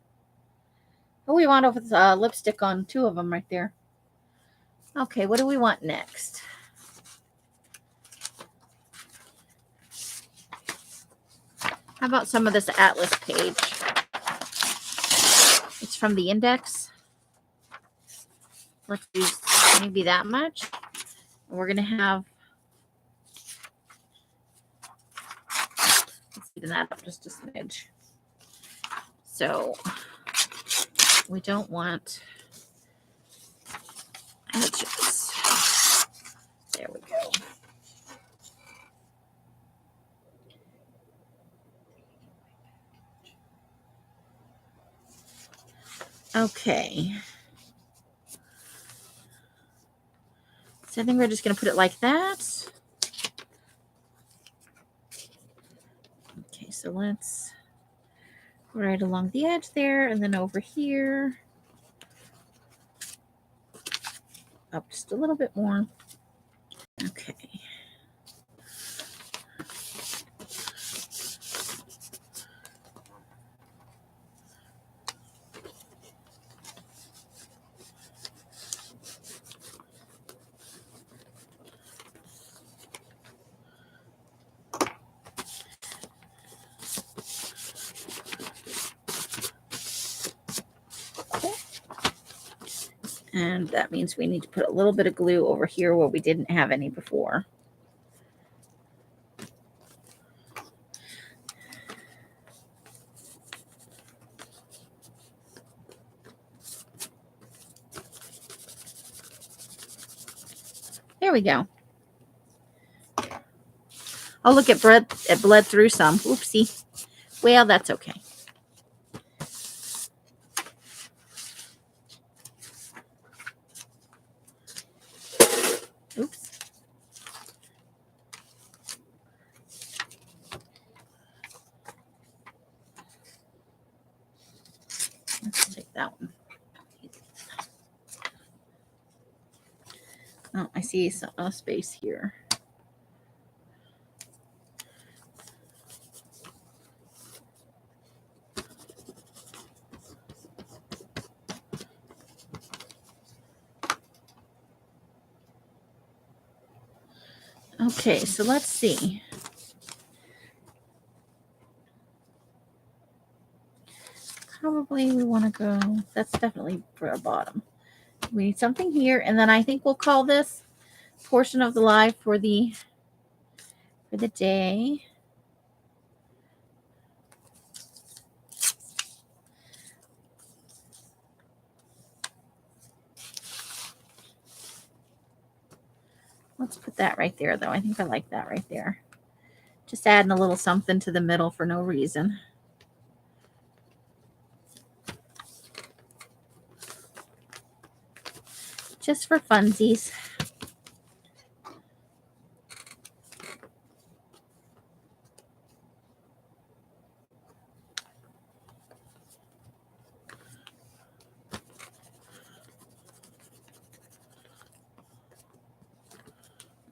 Oh, we want with lipstick on 2 of them right there. Okay, what do we want next? How about some of this atlas page? It's from the index. Let's use maybe that much. We're going to have, let's even that up just a smidge. So we don't want edges. There we go. Okay. So I think we're just going to put it like that. Okay, so let's right along the edge there and then over here. Up just a little bit more. Okay. And that means we need to put a little bit of glue over here where we didn't have any before. There we go. Oh, look, it bled through some. Oopsie. Well, that's okay. Oops. Let's take that one. Oh, I see a space here. Okay, so let's see. Probably we want to go, that's definitely for a bottom. We need something here, and then I think we'll call this portion of the live for the day. Let's put that right there, though. I think I like that right there. Just adding a little something to the middle for no reason. Just for funsies.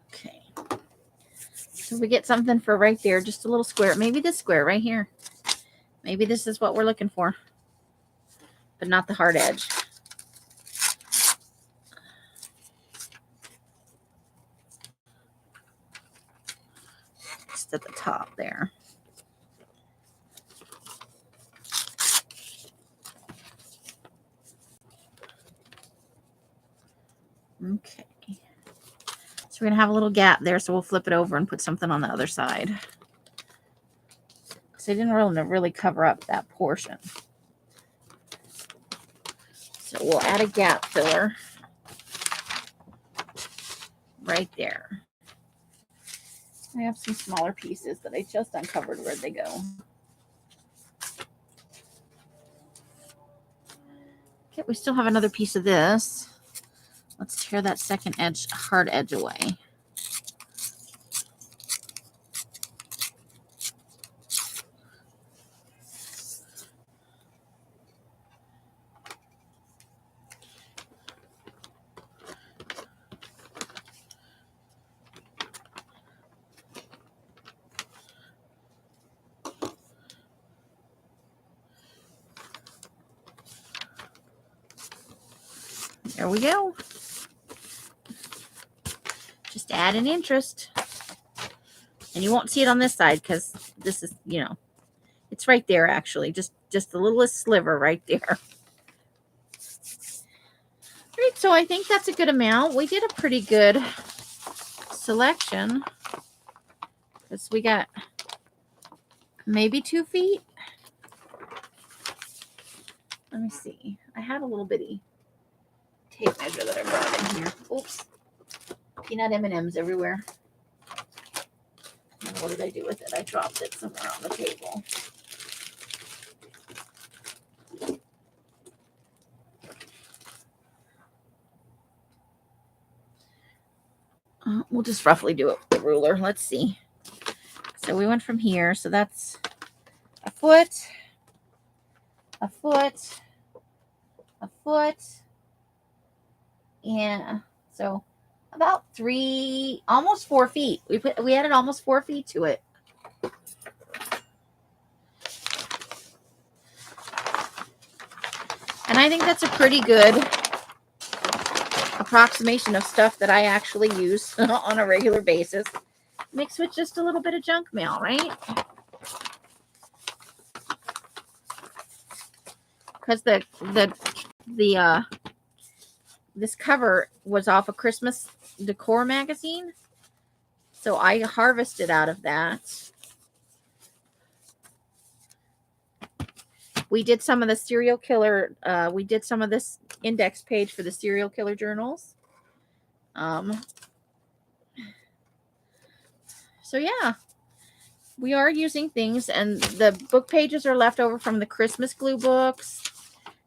Okay. So we get something for right there, just a little square. Maybe this square right here. Maybe this is what we're looking for, but not the hard edge. Just at the top there. Okay. So we're going to have a little gap there, so we'll flip it over and put something on the other side. Because I didn't really cover up that portion. So we'll add a gap filler right there. I have some smaller pieces that I just uncovered. Where'd they go? Okay, we still have another piece of this. Let's tear that second edge, hard edge away. There we go. Just add an interest. And you won't see it on this side because this is, you know, it's right there actually. Just the littlest sliver right there. All right, so I think that's a good amount. We did a pretty good selection. Because we got maybe 2 feet. Let me see. I had a little bitty tape measure that I brought in here. Oops. Peanut M&Ms everywhere. And what did I do with it? I dropped it somewhere on the table. We'll just roughly do it with the ruler. Let's see. So we went from here. So that's a foot, a foot, a foot. Yeah. So about 3, almost 4 feet. We added almost 4 feet to it. And I think that's a pretty good approximation of stuff that I actually use on a regular basis. Mixed with just a little bit of junk mail, right? Because this cover was off a Christmas decor magazine. So I harvested out of that. We did some of the serial killer, we did some of this index page for the serial killer journals. So yeah, we are using things, and the book pages are left over from the Christmas glue books,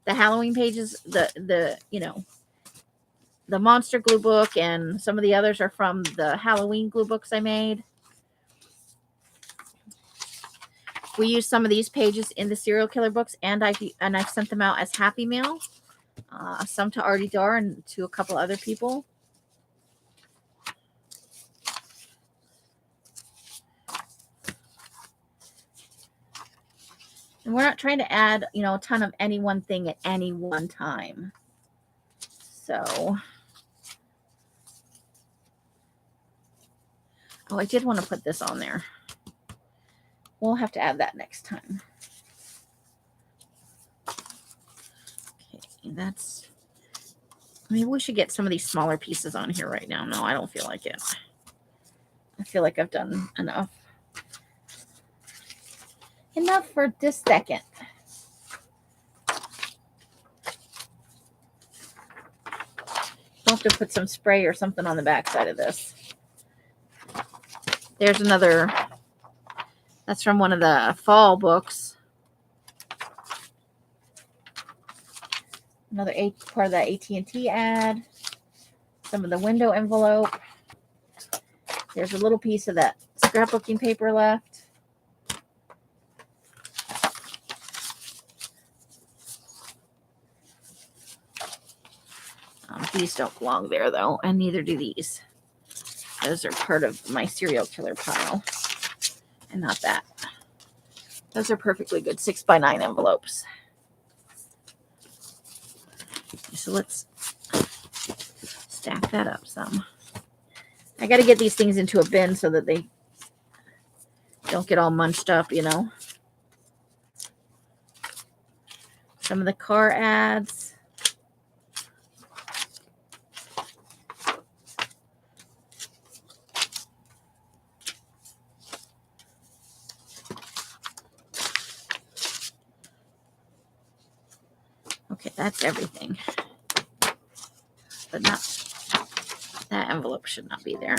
the Halloween pages, the you know, the monster glue book, and some of the others are from the Halloween glue books I made. We use some of these pages in the serial killer books, and I've sent them out as Happy Mail. Some to Artie Dar and to a couple other people. And we're not trying to add, you know, a ton of any one thing at any one time. So, oh, I did want to put this on there. We'll have to add that next time. Okay, that's, maybe we should get some of these smaller pieces on here right now. No, I don't feel like it. I feel like I've done enough. Enough for this second. I'll have to put some spray or something on the back side of this. There's another, that's from one of the fall books. Another part of that AT&T ad. Some of the window envelope. There's a little piece of that scrapbooking paper left. These don't belong there though, and neither do these. Those are part of my serial killer pile. And not that. Those are perfectly good 6x9 envelopes. So let's stack that up some. I got to get these things into a bin so that they don't get all munched up, you know. Some of the car ads. Okay, that's everything. But not that envelope should not be there.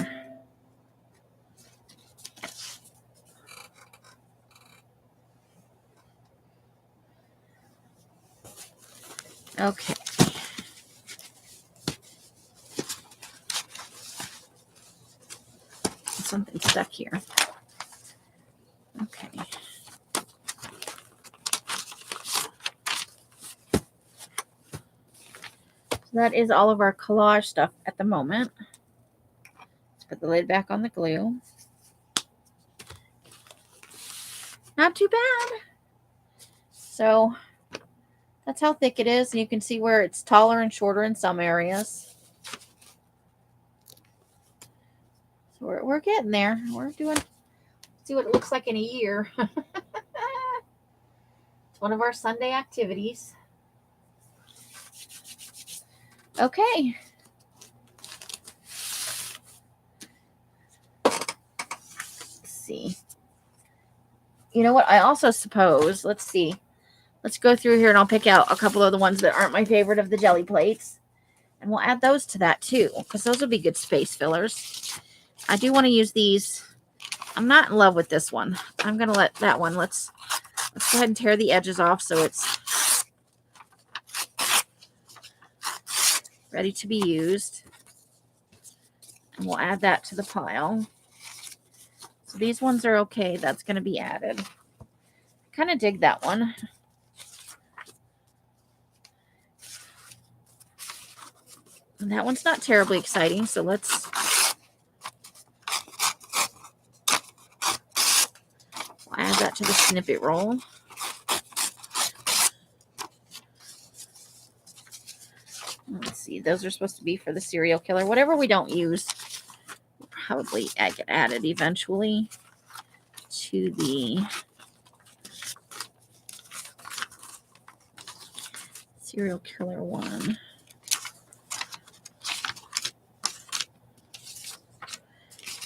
Okay. Something stuck here. Okay. So that is all of our collage stuff at the moment. Let's put the lid back on the glue. Not too bad. So that's how thick it is. And you can see where it's taller and shorter in some areas. So we're getting there. We're doing, see what it looks like in a year. It's one of our Sunday activities. Okay. Let's see. You know what? I also suppose, let's see. Let's go through here and I'll pick out a couple of the ones that aren't my favorite of the jelly plates. And we'll add those to that too, because those will be good space fillers. I do want to use these. I'm not in love with this one. I'm going to let that one, let's go ahead and tear the edges off so it's ready to be used. And we'll add that to the pile. So these ones are okay. That's going to be added. I kind of dig that one. And that one's not terribly exciting, so let's add that to the snippet roll. Let's see, those are supposed to be for the serial killer. Whatever we don't use, we'll probably get added eventually to the serial killer one.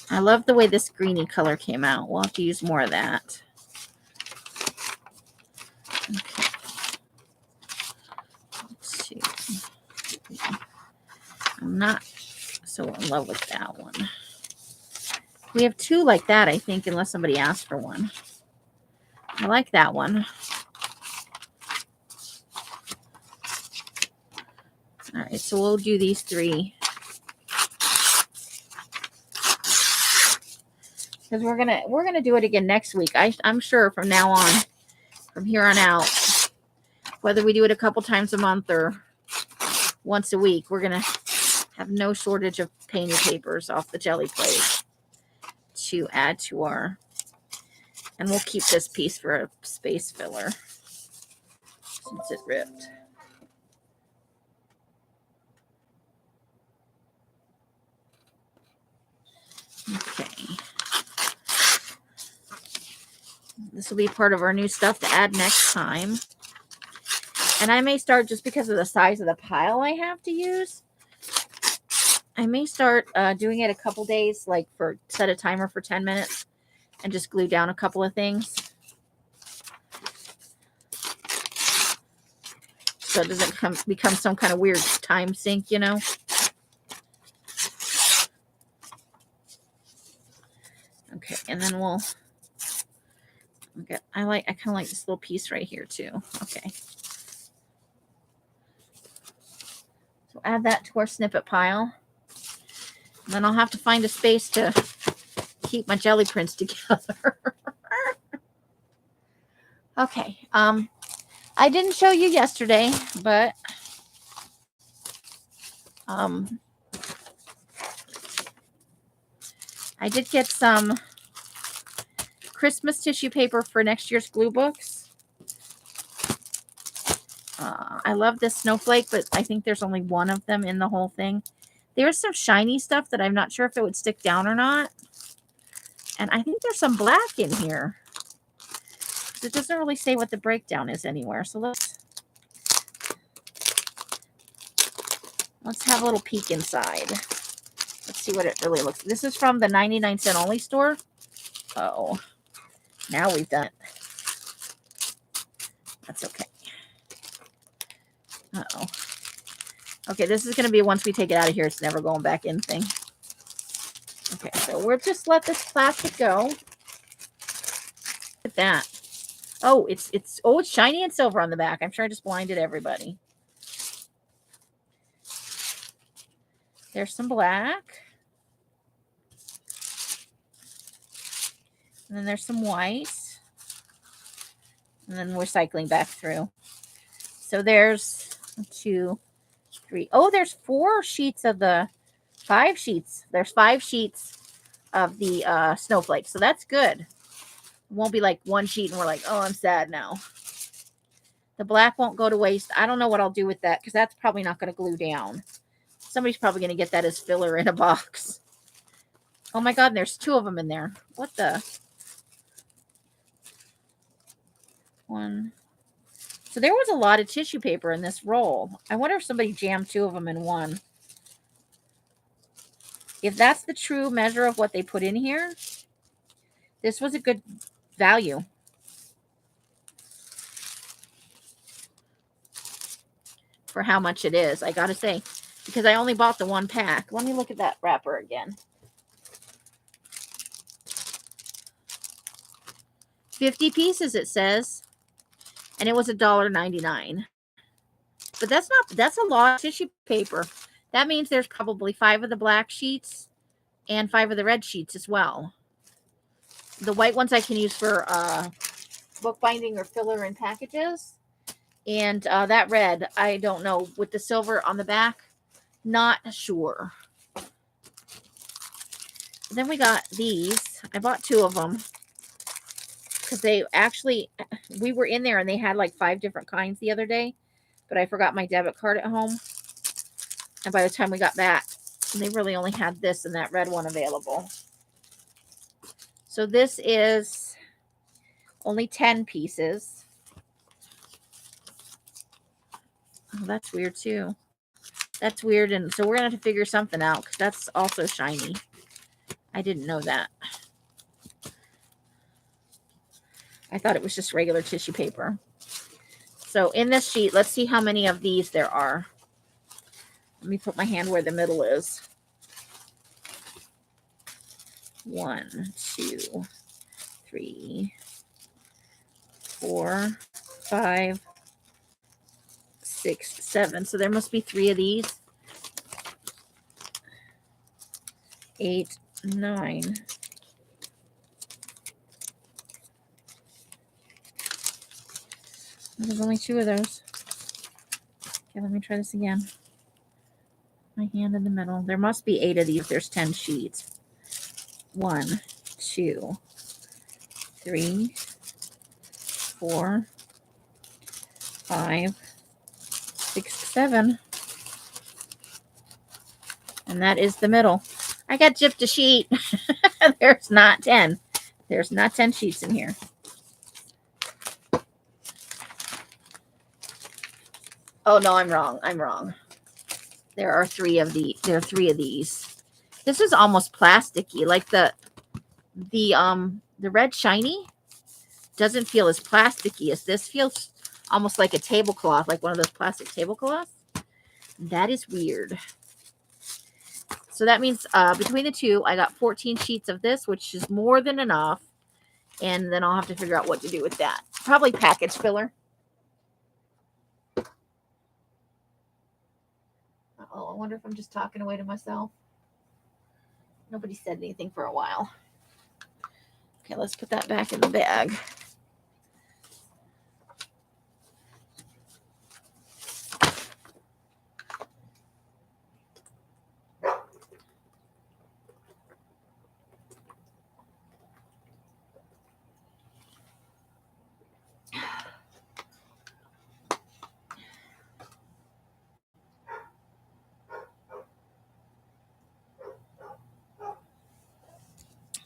I love the way this greeny color came out. We'll have to use more of that. Okay. Let's see. I'm not so in love with that one. We have two like that, I think, unless somebody asked for one. I like that one. All right, so we'll do these three. Because we're gonna do it again next week. I'm sure from now on, from here on out, whether we do it a couple times a month or once a week, we're gonna have no shortage of painted papers off the jelly plate to add to our. And we'll keep this piece for a space filler since it ripped. Okay. This will be part of our new stuff to add next time. And I may start, just because of the size of the pile I have to use, I may start doing it a couple days, like set a timer for 10 minutes and just glue down a couple of things. So it doesn't become some kind of weird time sink, you know. Okay, and then we'll. Okay, I kind of like this little piece right here too. Okay. So add that to our snippet pile. And then I'll have to find a space to keep my jelly prints together. Okay. I didn't show you yesterday, but I did get some Christmas tissue paper for next year's glue books. I love this snowflake, but I think there's only one of them in the whole thing. There's some shiny stuff that I'm not sure if it would stick down or not. And I think there's some black in here. It doesn't really say what the breakdown is anywhere. So let's have a little peek inside. Let's see what it really looks like. This is from the 99-cent only store. Uh-oh. Now we've done it. That's okay. Uh-oh. Okay, this is going to be once we take it out of here, it's never going back in thing. Okay, so we'll just let this plastic go. Look at that. Oh, it's shiny and silver on the back. I'm sure I just blinded everybody. There's some black. And then there's some white. And then we're cycling back through. So there's 2, 3. Oh, there's 4 sheets of the 5 sheets. There's 5 sheets of the snowflakes. So that's good. It won't be like one sheet and we're like, oh, I'm sad now. The black won't go to waste. I don't know what I'll do with that because that's probably not going to glue down. Somebody's probably going to get that as filler in a box. Oh my God, and there's 2 of them in there. What the? 1. So there was a lot of tissue paper in this roll. I wonder if somebody jammed 2 of them in one. If that's the true measure of what they put in here, this was a good value. For how much it is, I gotta say, because I only bought the 1 pack. Let me look at that wrapper again. 50 pieces it says, and it was $1.99. But that's a lot of tissue paper. That means there's probably 5 of the black sheets and 5 of the red sheets as well. The white ones I can use for bookbinding or filler in packages. And that red, I don't know. With the silver on the back, not sure. Then we got these. I bought 2 of them. Because they actually, we were in there and they had like 5 different kinds the other day. But I forgot my debit card at home. And by the time we got back, they really only had this and that red one available. So this is only 10 pieces. Oh, that's weird too. That's weird. And so we're going to have to figure something out because that's also shiny. I didn't know that. I thought it was just regular tissue paper. So in this sheet, let's see how many of these there are. Let me put my hand where the middle is. 1, 2, 3, 4, 5, 6, 7. So there must be 3 of these. 8, 9. There's only 2 of those. Okay, let me try this again. My hand in the middle. There must be 8 of these. There's 10 sheets. 1, 2, 3, 4, 5, 6, 7. And that is the middle. I got gypped a sheet. There's not 10. There's not 10 sheets in here. Oh no, I'm wrong. I'm wrong. There are 3 of there are 3 of these. This is almost plasticky. Like the red shiny doesn't feel as plasticky as this. Feels almost like a tablecloth, like one of those plastic tablecloths. That is weird. So that means between the 2, I got 14 sheets of this, which is more than enough. And then I'll have to figure out what to do with that. Probably package filler. Uh-oh, I wonder if I'm just talking away to myself. Nobody said anything for a while. Okay, let's put that back in the bag.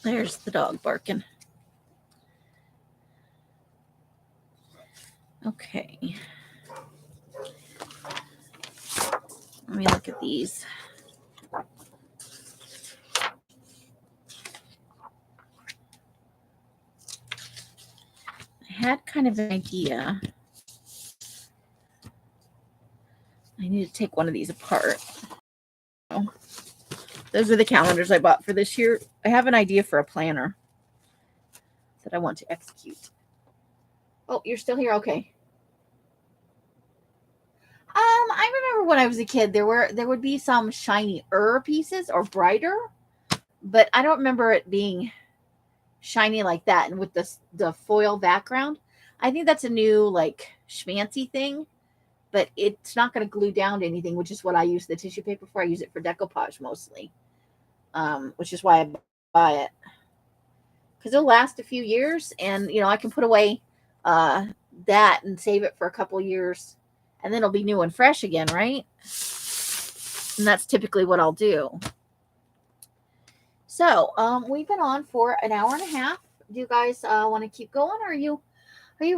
There's the dog barking. Okay. Let me look at these. I had kind of an idea. I need to take one of these apart. Those are the calendars I bought for this year. I have an idea for a planner that I want to execute. Oh, you're still here? Okay. I remember when I was a kid, there would be some shinier pieces or brighter, but I don't remember it being shiny like that and with the foil background. I think that's a new like schmancy thing, but it's not going to glue down to anything, which is what I use the tissue paper for. I use it for decoupage mostly, which is why I buy it, because it'll last a few years, and I can put away that and save it for a couple years, and then it'll be new and fresh again, right? And that's typically what I'll do. So we've been on for an hour and a half. Do you guys want to keep going, or are you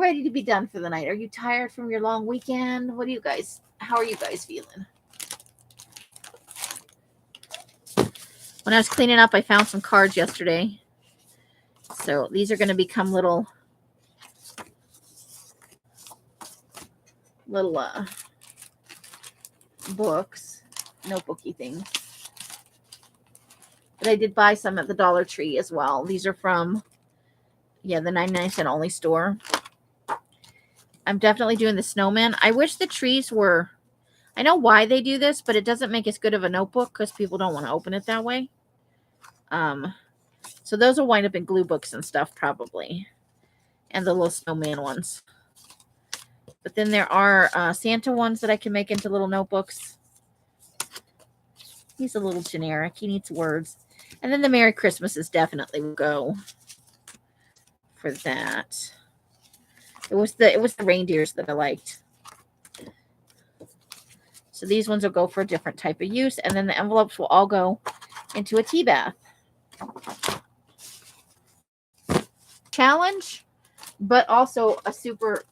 ready to be done for the night? Are you tired from your long weekend? How are you guys feeling? When I was cleaning up, I found some cards yesterday. So these are going to become little books, notebooky things. But I did buy some at the Dollar Tree as well. These are from, the 99-cent only store. I'm definitely doing the snowman. I wish the trees were, I know why they do this, but it doesn't make as good of a notebook because people don't want to open it that way. So those will wind up in glue books and stuff probably. And the little snowman ones. But then there are Santa ones that I can make into little notebooks. He's a little generic. He needs words. And then the Merry Christmases definitely will go for that. It was the reindeers that I liked. So these ones will go for a different type of use. And then the envelopes will all go into a tea bath. Challenge, but also a super.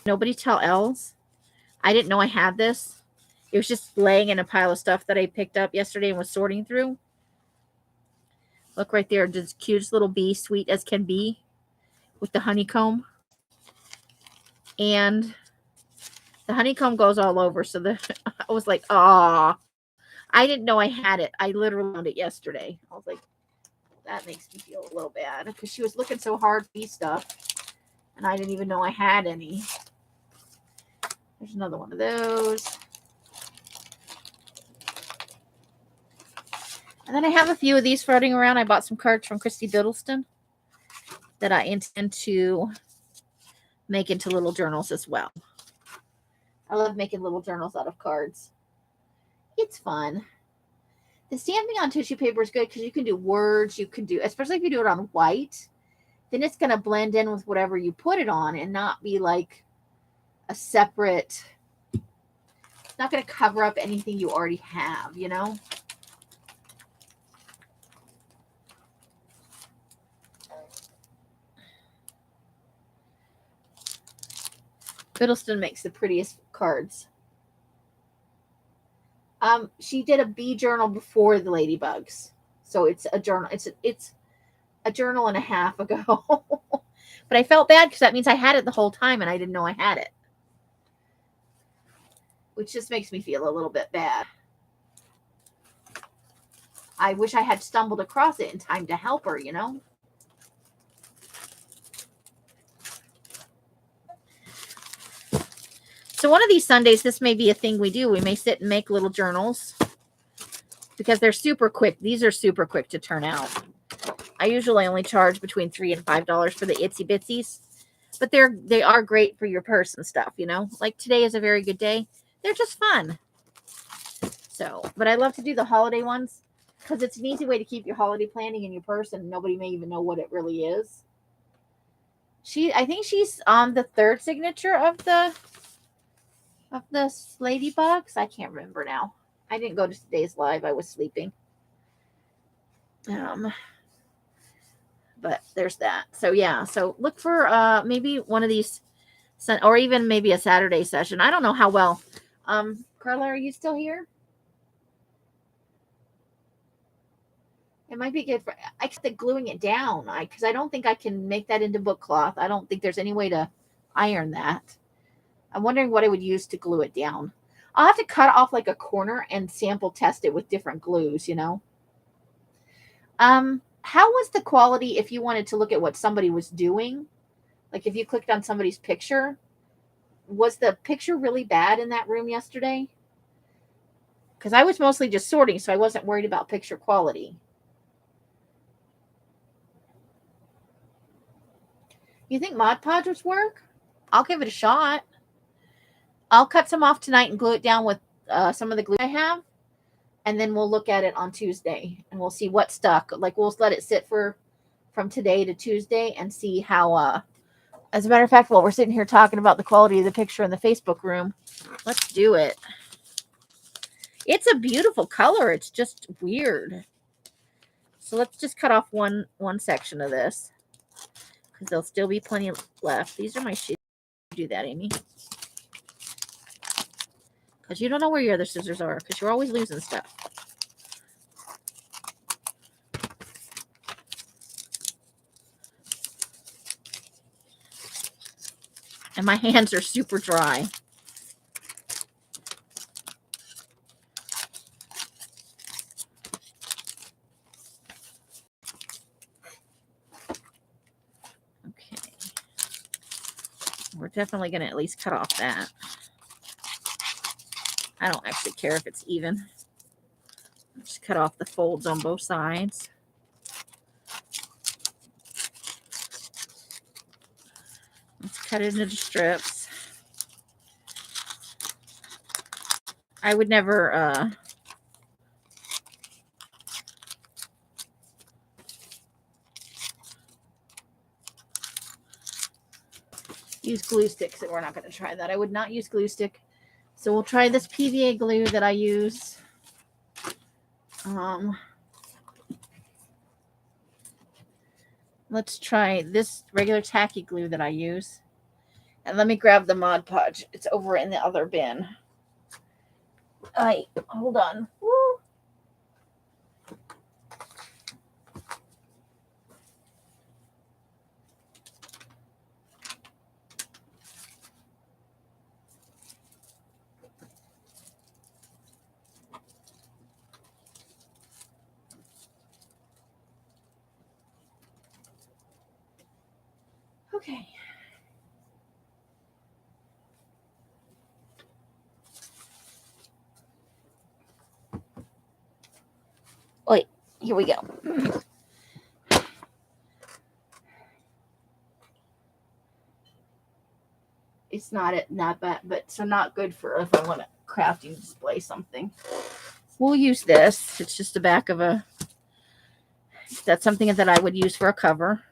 Nobody tell Els. I didn't know I had this. It was just laying in a pile of stuff that I picked up yesterday and was sorting through. Look right there. This cutest little bee, sweet as can be, with the honeycomb. And the honeycomb goes all over. So I was like, ah, I didn't know I had it. I literally found it yesterday. I was like, that makes me feel a little bad because she was looking so hard for bee stuff. And I didn't even know I had any. There's another one of those. And then I have a few of these floating around. I bought some cards from Christy Biddleston that I intend to make into little journals as well. I love making little journals out of cards. It's fun. The stamping on tissue paper is good because you can do words. You can do, especially if you do it on white, then it's going to blend in with whatever you put it on and not be like a separate, it's not going to cover up anything you already have, Biddleston makes the prettiest cards. She did a bee journal before the ladybugs, so it's a journal. It's a journal and a half ago. But I felt bad because that means I had it the whole time and I didn't know I had it, which just makes me feel a little bit bad. I wish I had stumbled across it in time to help her, So one of these Sundays, this may be a thing we do. We may sit and make little journals because they're super quick. These are super quick to turn out. I usually only charge between $3 and $5 for the itsy bitsies, but they are great for your purse and stuff, Like today is a very good day. They're just fun. So, but I love to do the holiday ones because it's an easy way to keep your holiday planning in your purse and nobody may even know what it really is. I think she's on the third signature of the ladybugs. I can't remember now. I didn't go to today's live. I was sleeping. But there's that. So yeah, so look for maybe one of these, or even maybe a Saturday session. I don't know how well. Carla, are you still here? It might be good for. I kept gluing it down. Because I don't think I can make that into book cloth. I don't think there's any way to iron that. I'm wondering what I would use to glue it down. I'll have to cut off like a corner and sample test it with different glues, you know. How was the quality if you wanted to look at what somebody was doing? Like if you clicked on somebody's picture, was the picture really bad in that room yesterday? Because I was mostly just sorting, so I wasn't worried about picture quality. You think Mod Podge would work? I'll give it a shot. I'll cut some off tonight and glue it down with some of the glue I have. And then we'll look at it on Tuesday and we'll see what stuck. Like we'll let it sit from today to Tuesday and see how, as a matter of fact, while we're sitting here talking about the quality of the picture in the Facebook room, let's do it. It's a beautiful color. It's just weird. So let's just cut off one section of this because there'll still be plenty left. These are my sheets. Do that, Amy. Because you don't know where your other scissors are because you're always losing stuff. And my hands are super dry. Okay. We're definitely going to at least cut off that. I don't actually care if it's even. Just cut off the folds on both sides. Let's cut it into strips. I would never use glue sticks, and we're not going to try that. I would not use glue stick. So we'll try this PVA glue that I use. Let's try this regular tacky glue that I use. And let me grab the Mod Podge. It's over in the other bin. Hold on. Woo. Okay. Wait, here we go. It's not bad, but so not good for if I want to crafting display something. We'll use this. It's just the back of that's something that I would use for a cover.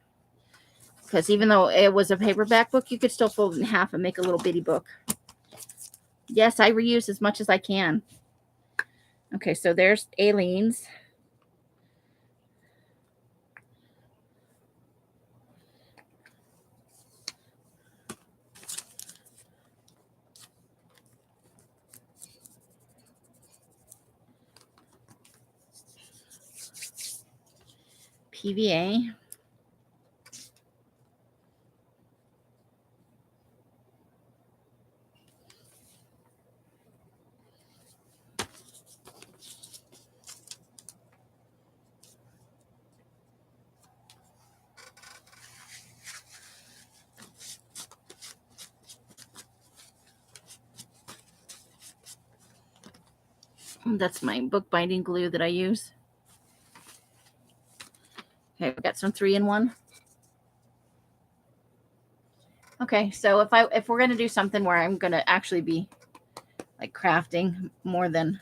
Because even though it was a paperback book, you could still fold it in half and make a little bitty book. Yes, I reuse as much as I can. Okay, so there's Aileen's. PVA. That's my bookbinding glue that I use. Okay, I've got some 3-in-1. Okay, so if we're gonna do something where I'm gonna actually be like crafting more than,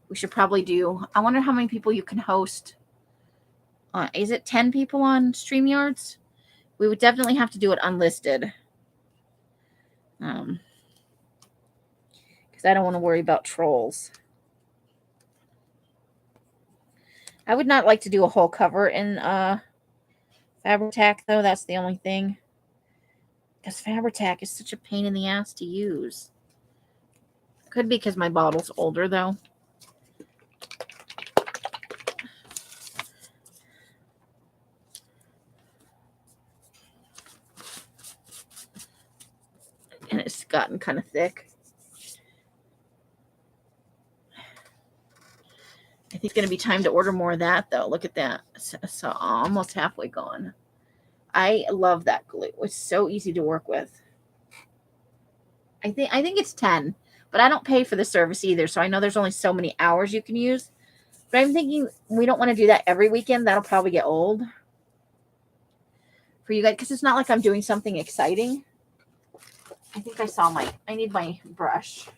we should probably do. I wonder how many people you can host. Is it 10 people on StreamYards? We would definitely have to do it unlisted. Because I don't want to worry about trolls. I would not like to do a whole cover in Fabri-Tac, though. That's the only thing. Because Fabri-Tac is such a pain in the ass to use. Could be because my bottle's older, though. And it's gotten kind of thick. I think it's going to be time to order more of that, though. Look at that. So almost halfway gone. I love that glue. It's so easy to work with. I think it's 10, but I don't pay for the service either, so I know there's only so many hours you can use. But I'm thinking we don't want to do that every weekend. That'll probably get old for you guys, because it's not like I'm doing something exciting. I think I need my brush.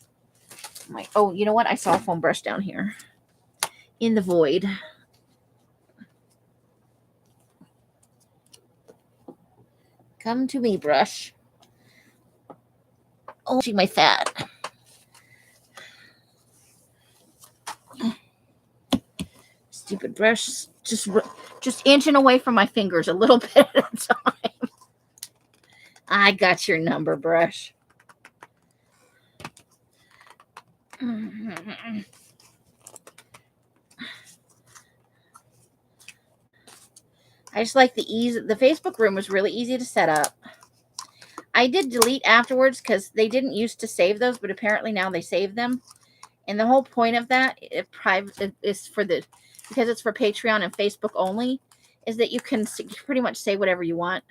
Oh, you know what? I saw a foam brush down here in the void. Come to me, brush. Oh, my fat. Stupid brush. Just inching away from my fingers a little bit at a time. I got your number, brush. I just like the ease. The Facebook room was really easy to set up. I did delete afterwards because they didn't used to save those, but apparently now they save them. And the whole point of that is because it's for Patreon and Facebook only, is that you can pretty much say whatever you want,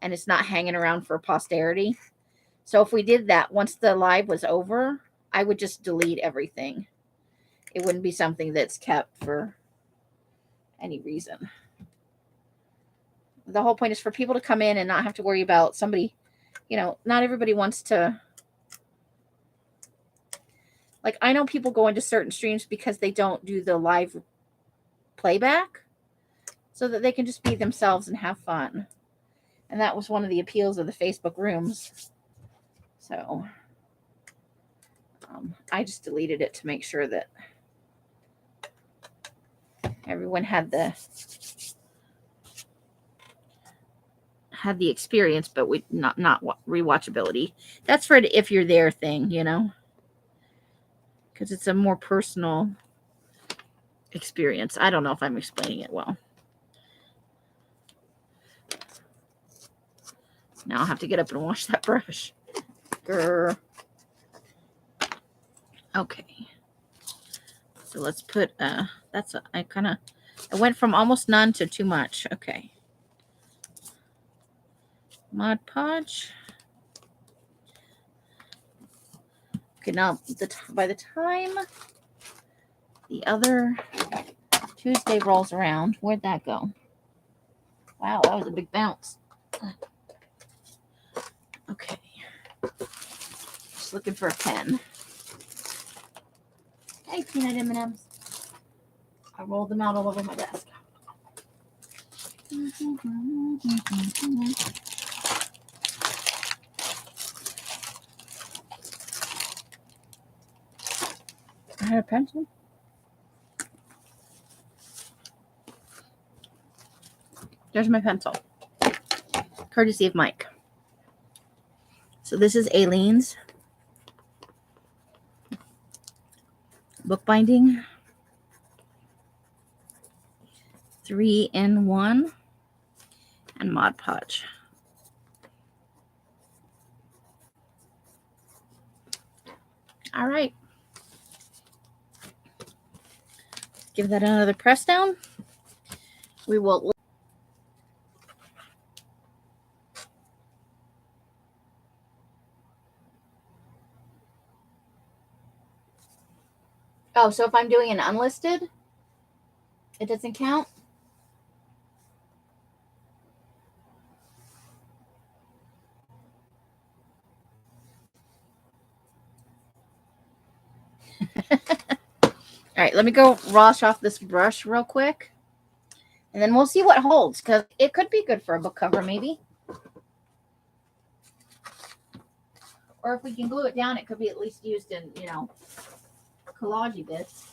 and it's not hanging around for posterity. So if we did that, once the live was over, I would just delete everything. It wouldn't be something that's kept for any reason. The whole point is for people to come in and not have to worry about somebody, not everybody wants to. Like, I know people go into certain streams because they don't do the live playback so that they can just be themselves and have fun. And that was one of the appeals of the Facebook rooms. So I just deleted it to make sure that everyone had the experience, but not rewatchability. That's for if you're there thing, because it's a more personal experience. I don't know if I'm explaining it well. Now I'll have to get up and wash that brush. Grr. Okay. So let's put, I went from almost none to too much. Okay. Mod Podge. Okay, now by the time the other Tuesday rolls around, where'd that go? Wow, that was a big bounce. Okay. Just looking for a pen. Hey, peanut M&Ms. I rolled them out all over my desk. I had a pencil. There's my pencil. Courtesy of Mike. So this is Aileen's bookbinding. 3-in-1 and Mod Podge. All right. Give that another press down. We will. Oh, so if I'm doing an unlisted, it doesn't count? All right, let me go wash off this brush real quick. And then we'll see what holds, because it could be good for a book cover, maybe. Or if we can glue it down, it could be at least used in, collage bits.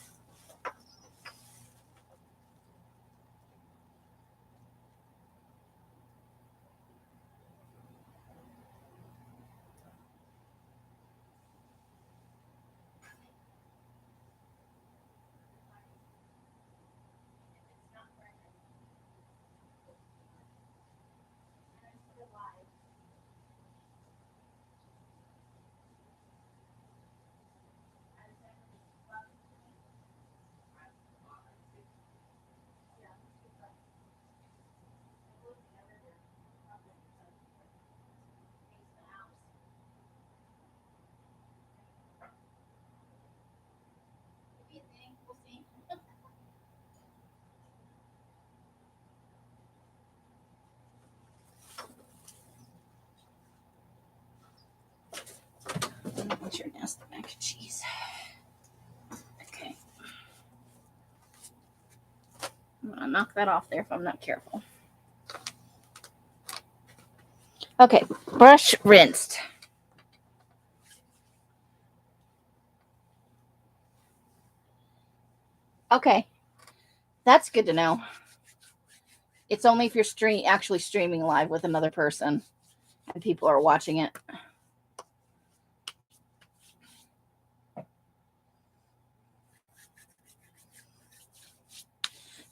your nasty mac and cheese. Okay. I'm going to knock that off there if I'm not careful. Okay, brush rinsed. Okay, that's good to know. It's only if you're actually streaming live with another person and people are watching it.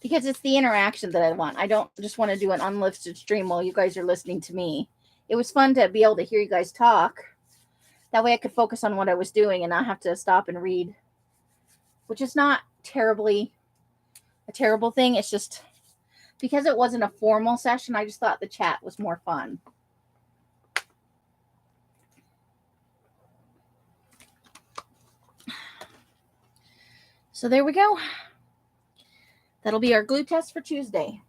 Because it's the interaction that I want. I don't just want to do an unlisted stream while you guys are listening to me. It was fun to be able to hear you guys talk. That way I could focus on what I was doing and not have to stop and read, which is not terribly a terrible thing. It's just because it wasn't a formal session, I just thought the chat was more fun. So there we go. That'll be our glue test for Tuesday.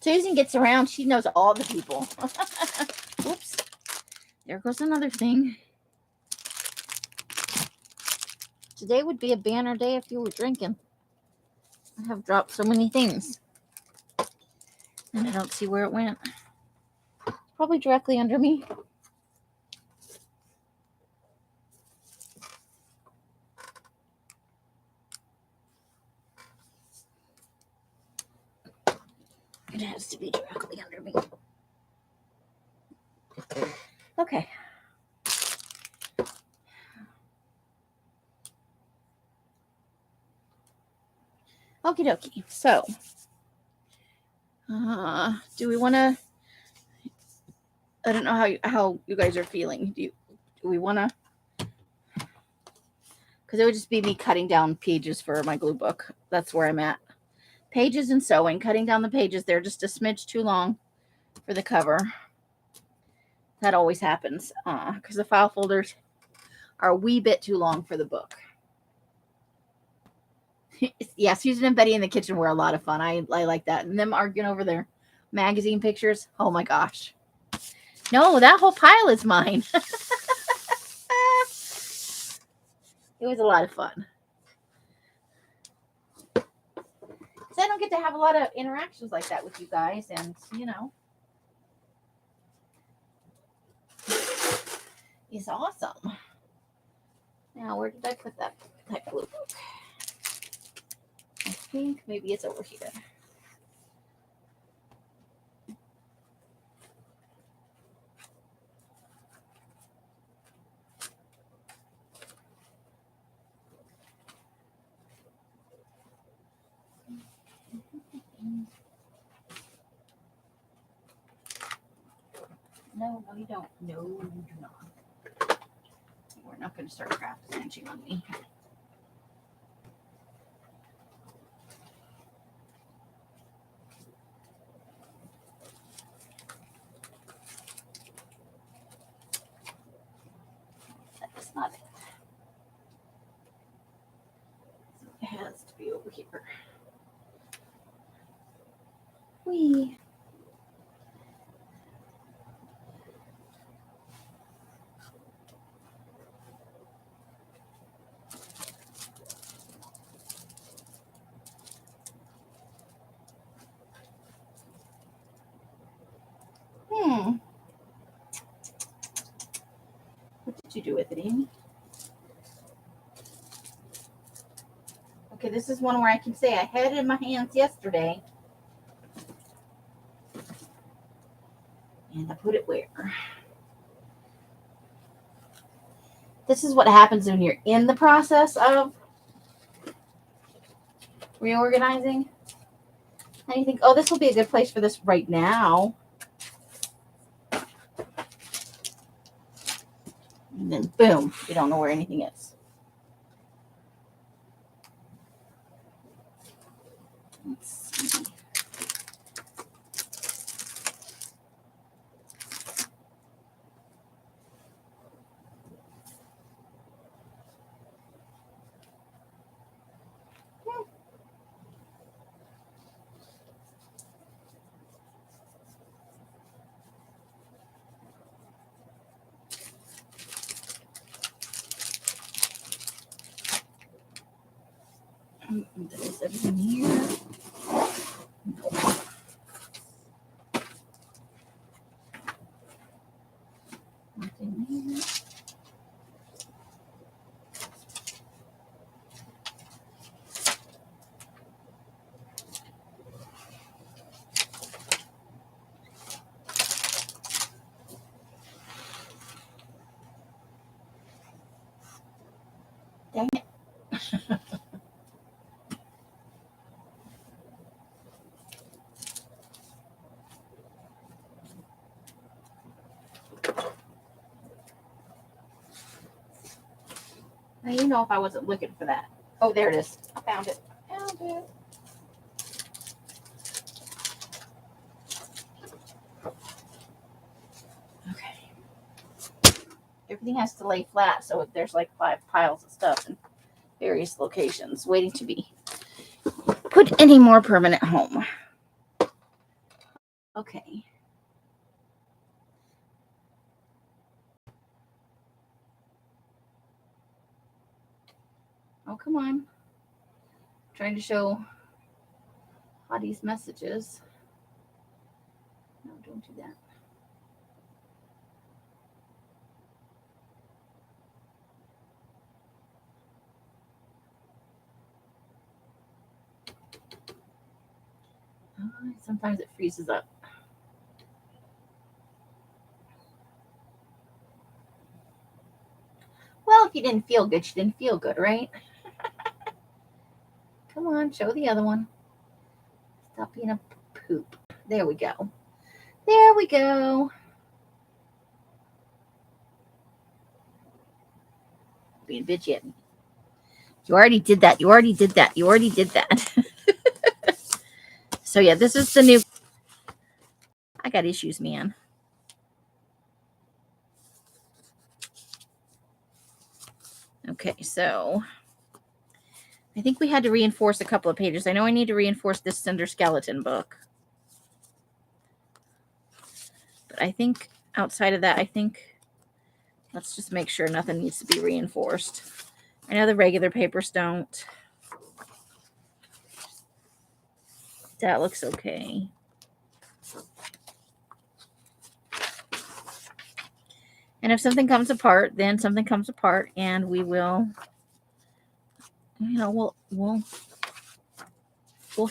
Susan gets around. She knows all the people. Oops. There goes another thing. Today would be a banner day if you were drinking. I have dropped so many things. And I don't see where it went. Probably directly under me. It has to be directly under me. Okay. Okie dokie. So, do we want to? I don't know how you guys are feeling. Do we want to? Because it would just be me cutting down pages for my glue book. That's where I'm at. Pages and sewing, cutting down the pages. They're just a smidge too long for the cover. That always happens because the file folders are a wee bit too long for the book. Yeah, Susan and Betty in the kitchen were a lot of fun. I like that. And them arguing over their magazine pictures. Oh my gosh. No, that whole pile is mine. It was a lot of fun. Because I don't get to have a lot of interactions like that with you guys. And, you know, it's awesome. Now, where did I put that glue book? I think maybe it's over here. No, you don't. No, you do not. We're not going to start craft stitching on me. That's not it. It has to be over here. Whee. What did you do with it, Amy? Okay, this is one where I can say I had it in my hands yesterday. And I put it where? This is what happens when you're in the process of reorganizing. And you think, oh, this will be a good place for this right now. And then boom, you don't know where anything is. Let's see. Is everything here? Nothing here. Dang it. Now, you know, if I wasn't looking for that. Oh, there it is. I found it. Found it. Okay. Everything has to lay flat, so there's like 5 piles of stuff in various locations waiting to be put any more permanent home. Okay. Oh, come on. I'm trying to show Hottie's messages. No, don't do that. Sometimes it freezes up. Well, if you didn't feel good, you didn't feel good, right? Come on, show the other one. Stop being a poop. There we go. There we go. Being bitchy at me. You already did that. You already did that. You already did that. So, yeah, this is the new. I got issues, man. Okay, so I think we had to reinforce a couple of pages. I know I need to reinforce this Cinder Skeleton book. But I think outside of that, let's just make sure nothing needs to be reinforced. I know the regular papers don't. That looks okay. And if something comes apart, then something comes apart, and we will, you know, we'll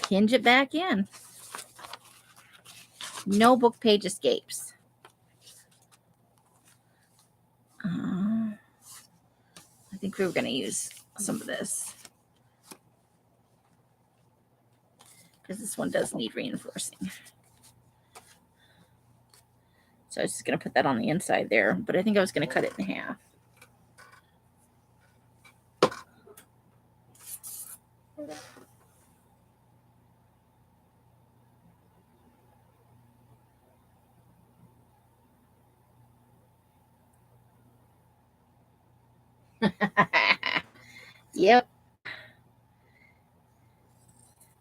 hinge it back in. No book page escapes. I think we were going to use some of this because this one does need reinforcing. So I was just going to put that on the inside there, but I think I was going to cut it in half. Yep.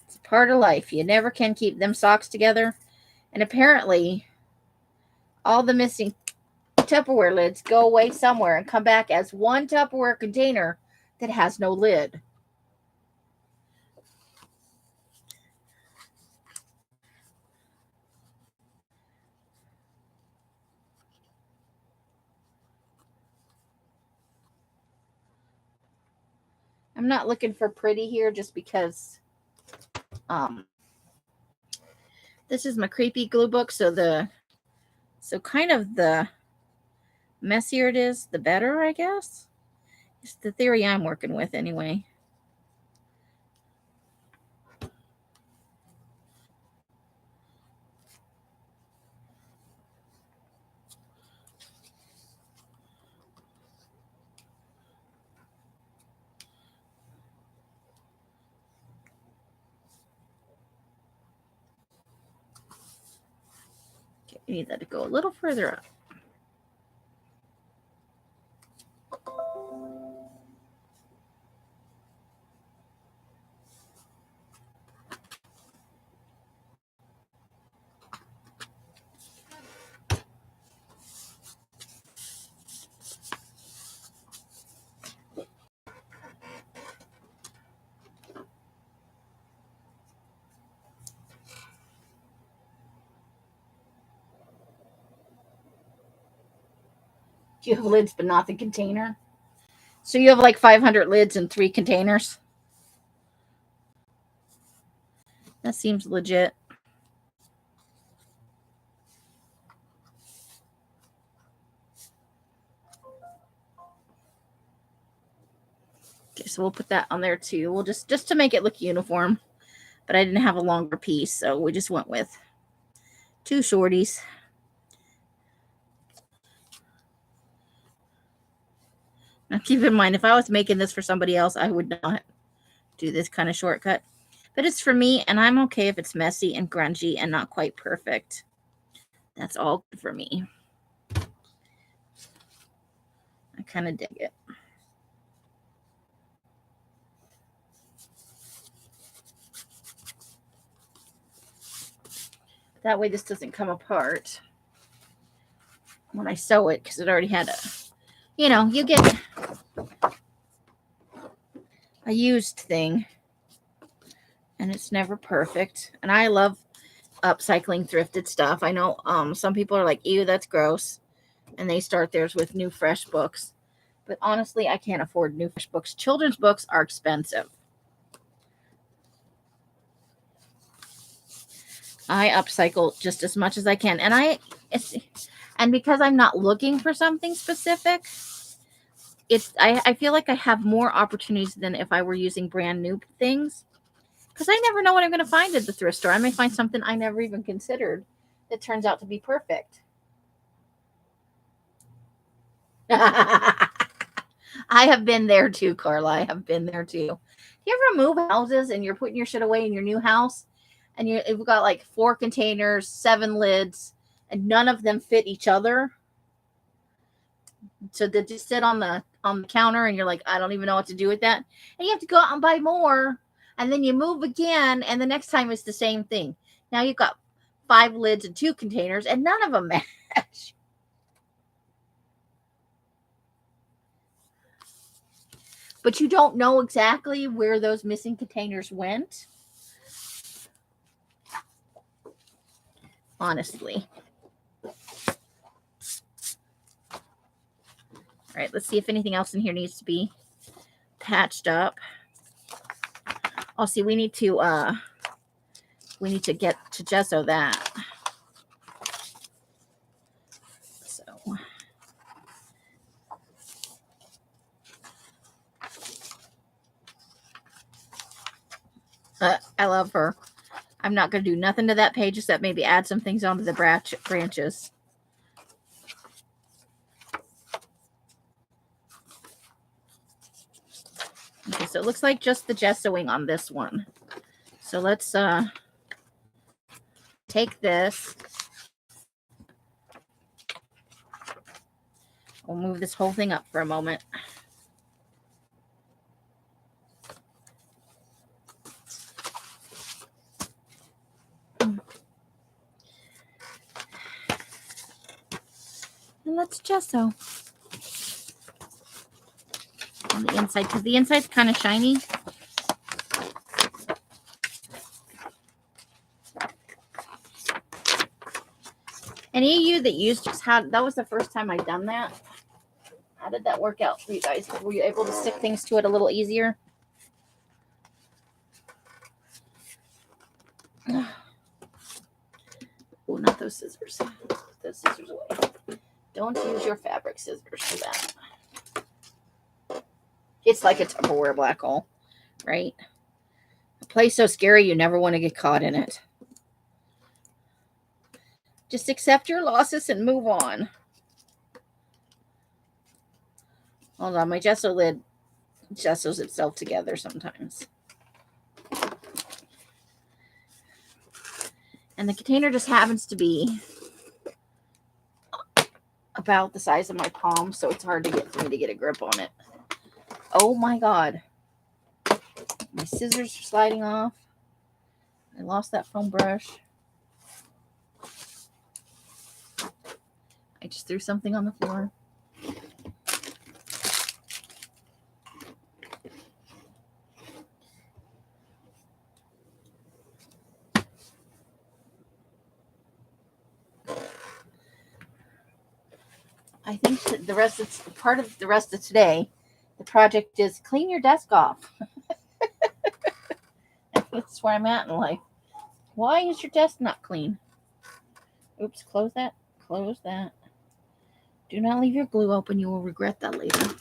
It's part of life. You never can keep them socks together. And apparently, all the missing Tupperware lids go away somewhere and come back as one Tupperware container that has no lid. I'm not looking for pretty here just because this is my creepy glue book, so kind of the messier it is, the better, I guess. It's the theory I'm working with anyway. Okay, we need that to go a little further up. You have lids, but not the container. So you have like 500 lids and 3 containers. That seems legit. Okay, so we'll put that on there too. We'll just to make it look uniform. But I didn't have a longer piece, so we just went with 2 shorties. Now keep in mind, if I was making this for somebody else, I would not do this kind of shortcut. But it's for me, and I'm okay if it's messy and grungy and not quite perfect. That's all good for me. I kind of dig it. That way this doesn't come apart when I sew it, because it already had a, you know, you get a used thing and it's never perfect. And I love upcycling thrifted stuff. I know some people are like, ew, that's gross, and they start theirs with new fresh books. But honestly, I can't afford new fresh books. Children's books are expensive. I upcycle just as much as I can. And because I'm not looking for something specific, I feel like I have more opportunities than if I were using brand new things. Because I never know what I'm going to find at the thrift store. I may find something I never even considered that turns out to be perfect. I have been there too, Carla. I have been there too. You ever move houses and you're putting your shit away in your new house, and you've got like 4 containers, 7 lids, and none of them fit each other? So they just sit on the counter, and you're like, I don't even know what to do with that. And you have to go out and buy more, and then you move again, and the next time it's the same thing. Now you've got 5 lids and 2 containers, and none of them match. But you don't know exactly where those missing containers went. Honestly. All right, let's see if anything else in here needs to be patched up. Oh, see, we need to get to gesso that. So I love her. I'm not going to do nothing to that page except maybe add some things onto the branches. Okay, so it looks like just the gessoing on this one. So let's take this. We'll move this whole thing up for a moment. And let's gesso on the inside, because the inside's kind of shiny. Any of you that used that was the first time I'd done that. How did that work out for you guys? Were you able to stick things to it a little easier? Oh, not those scissors. Put those scissors away. Don't use your fabric scissors for that. It's like a Tupperware black hole, right? A place so scary you never want to get caught in it. Just accept your losses and move on. Hold on, my gesso lid gessos itself together sometimes. And the container just happens to be about the size of my palm, so it's hard for me to get a grip on it. Oh my God. My scissors are sliding off. I lost that foam brush. I just threw something on the floor. I think the rest of part of the rest of today, the project is clean your desk off. That's where I'm at in life. Why is your desk not clean? Oops, close that. Close that. Do not leave your glue open. You will regret that later.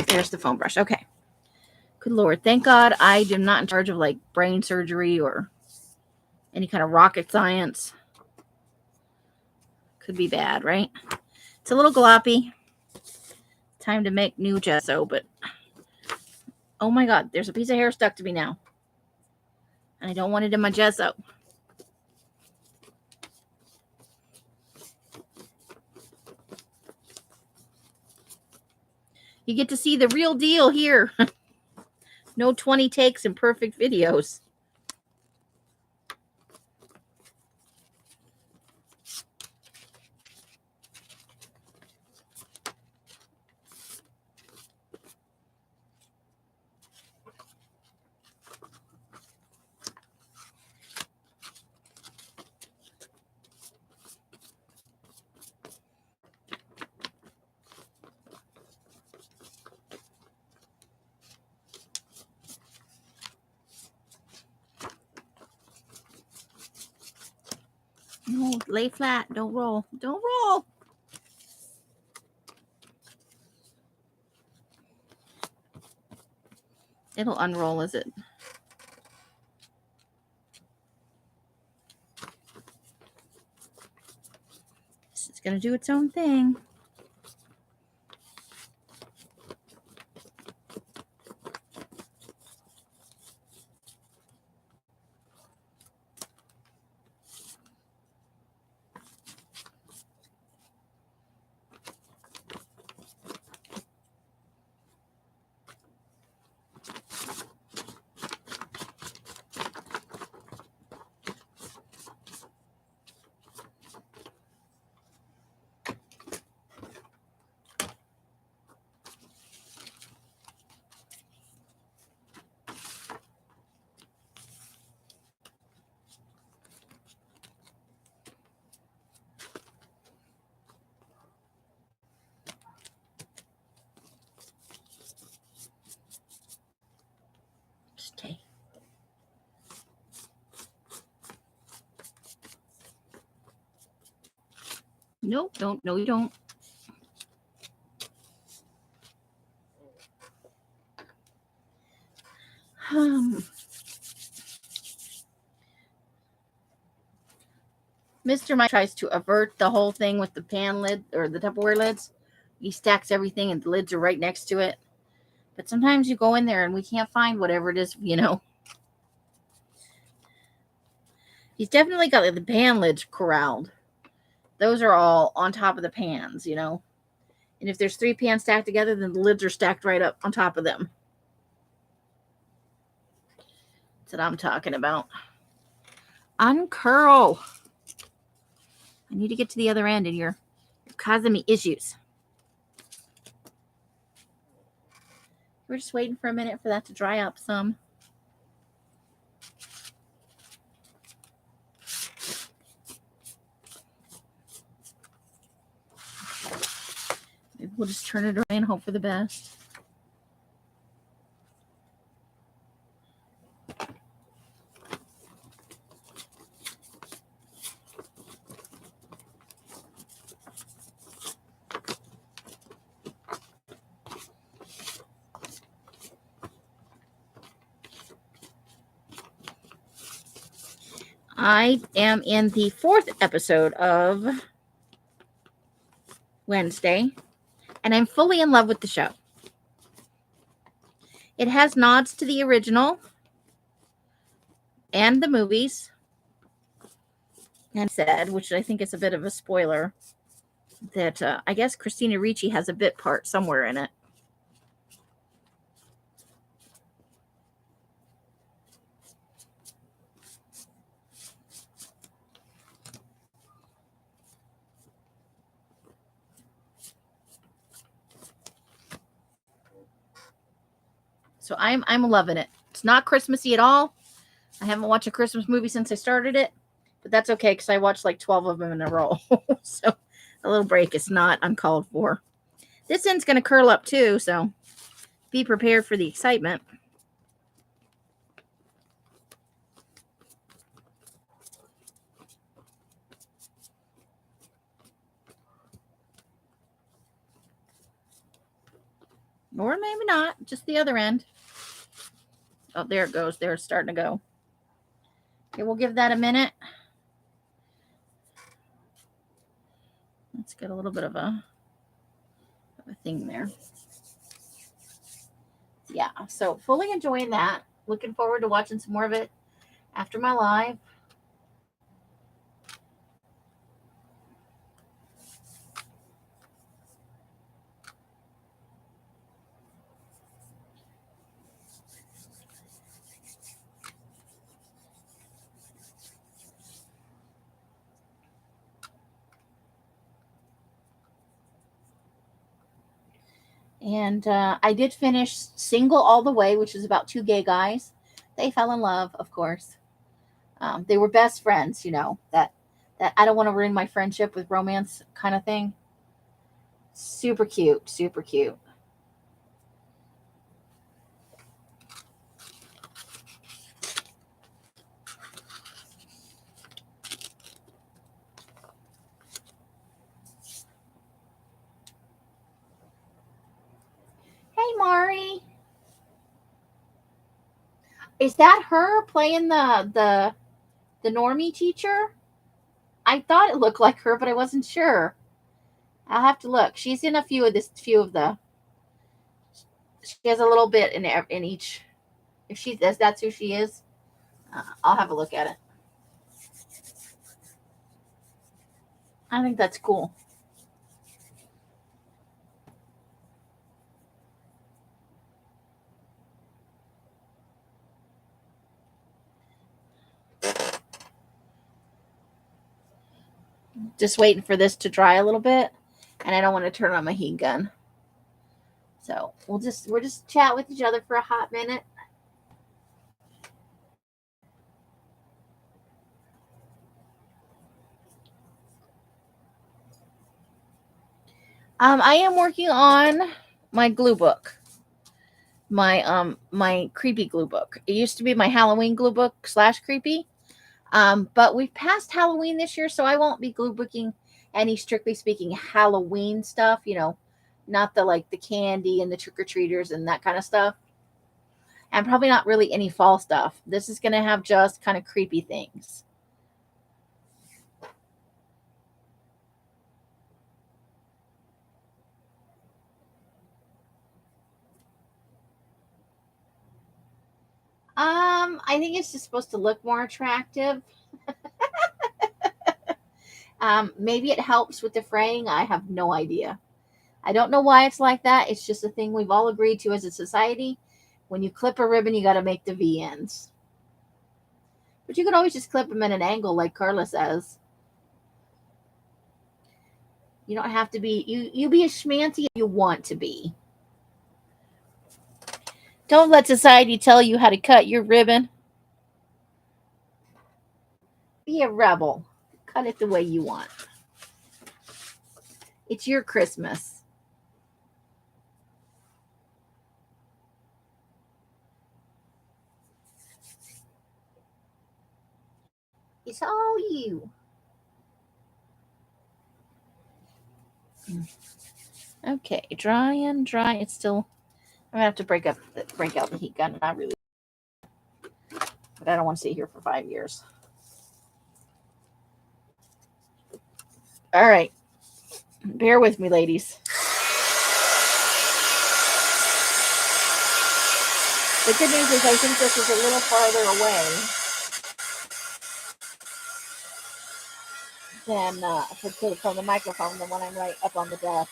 There's the foam brush. Okay. Good Lord. Thank God I am not in charge of like brain surgery or any kind of rocket science. Could be bad, right? It's a little gloppy. Time to make new gesso, but oh my God, there's a piece of hair stuck to me now. And I don't want it in my gesso. You get to see the real deal here. No 20 takes and perfect videos. No, lay flat. Don't roll. Don't roll. It'll unroll, is it? It's going to do its own thing. Stay. Nope, don't. No, you don't. Mr. Mike tries to avert the whole thing with the pan lid or the Tupperware lids. He stacks everything and the lids are right next to it. But sometimes you go in there and we can't find whatever it is, you know. He's definitely got like the pan lids corralled. Those are all on top of the pans, you know. And if there's 3 pans stacked together, then the lids are stacked right up on top of them. That's what I'm talking about. Uncurl. I need to get to the other end and you're causing me issues. We're just waiting for a minute for that to dry up some. Maybe we'll just turn it around and hope for the best. I am in the 4th episode of Wednesday, and I'm fully in love with the show. It has nods to the original and the movies. And said, which I think is a bit of a spoiler, that I guess Christina Ricci has a bit part somewhere in it. So I'm loving it. It's not Christmassy at all. I haven't watched a Christmas movie since I started it, but that's okay because I watched like 12 of them in a row. So A little break is not uncalled for. This end's going to curl up too, so be prepared for the excitement. Or maybe not, just the other end. Oh, there it goes. There, it's starting to go. Okay, we'll give that a minute. Let's get a little bit of a thing there. Yeah, so fully enjoying that. Looking forward to watching some more of it after my live. And I did finish Single All the Way, which is about two gay guys. They fell in love, of course. They were best friends, you know, that I don't want to ruin my friendship with romance kind of thing. Super cute, super cute. Hey, Mari. Is that her playing the normie teacher? I thought it looked like her, but I wasn't sure. I'll have to look. She's in a few of the. She has a little bit in each. If that's who she is, I'll have a look at it. I think that's cool. Just waiting for this to dry a little bit, and I don't want to turn on my heat gun. So we'll just chat with each other for a hot minute. I am working on my glue book. My creepy glue book. It used to be my Halloween glue book / creepy. But we've passed Halloween this year, so I won't be glue booking any strictly speaking Halloween stuff, you know, not the candy and the trick-or-treaters and that kind of stuff. And probably not really any fall stuff. This is gonna have just kind of creepy things. I think it's just supposed to look more attractive. Maybe it helps with the fraying. I have no idea. I don't know why it's like that. It's just a thing we've all agreed to as a society. When you clip a ribbon, you got to make the V ends. But you could always just clip them at an angle, like Carla says. You don't have to be. You be as schmancy as you want to be. Don't let society tell you how to cut your ribbon. Be a rebel. Cut it the way you want. It's your Christmas. It's all you. Okay, dry and dry. It's still. I'm gonna have to break out the heat gun. Not really, but I don't want to sit here for 5 years. All right, bear with me, ladies. The good news is I think this is a little farther away than from the microphone than when I'm right up on the desk.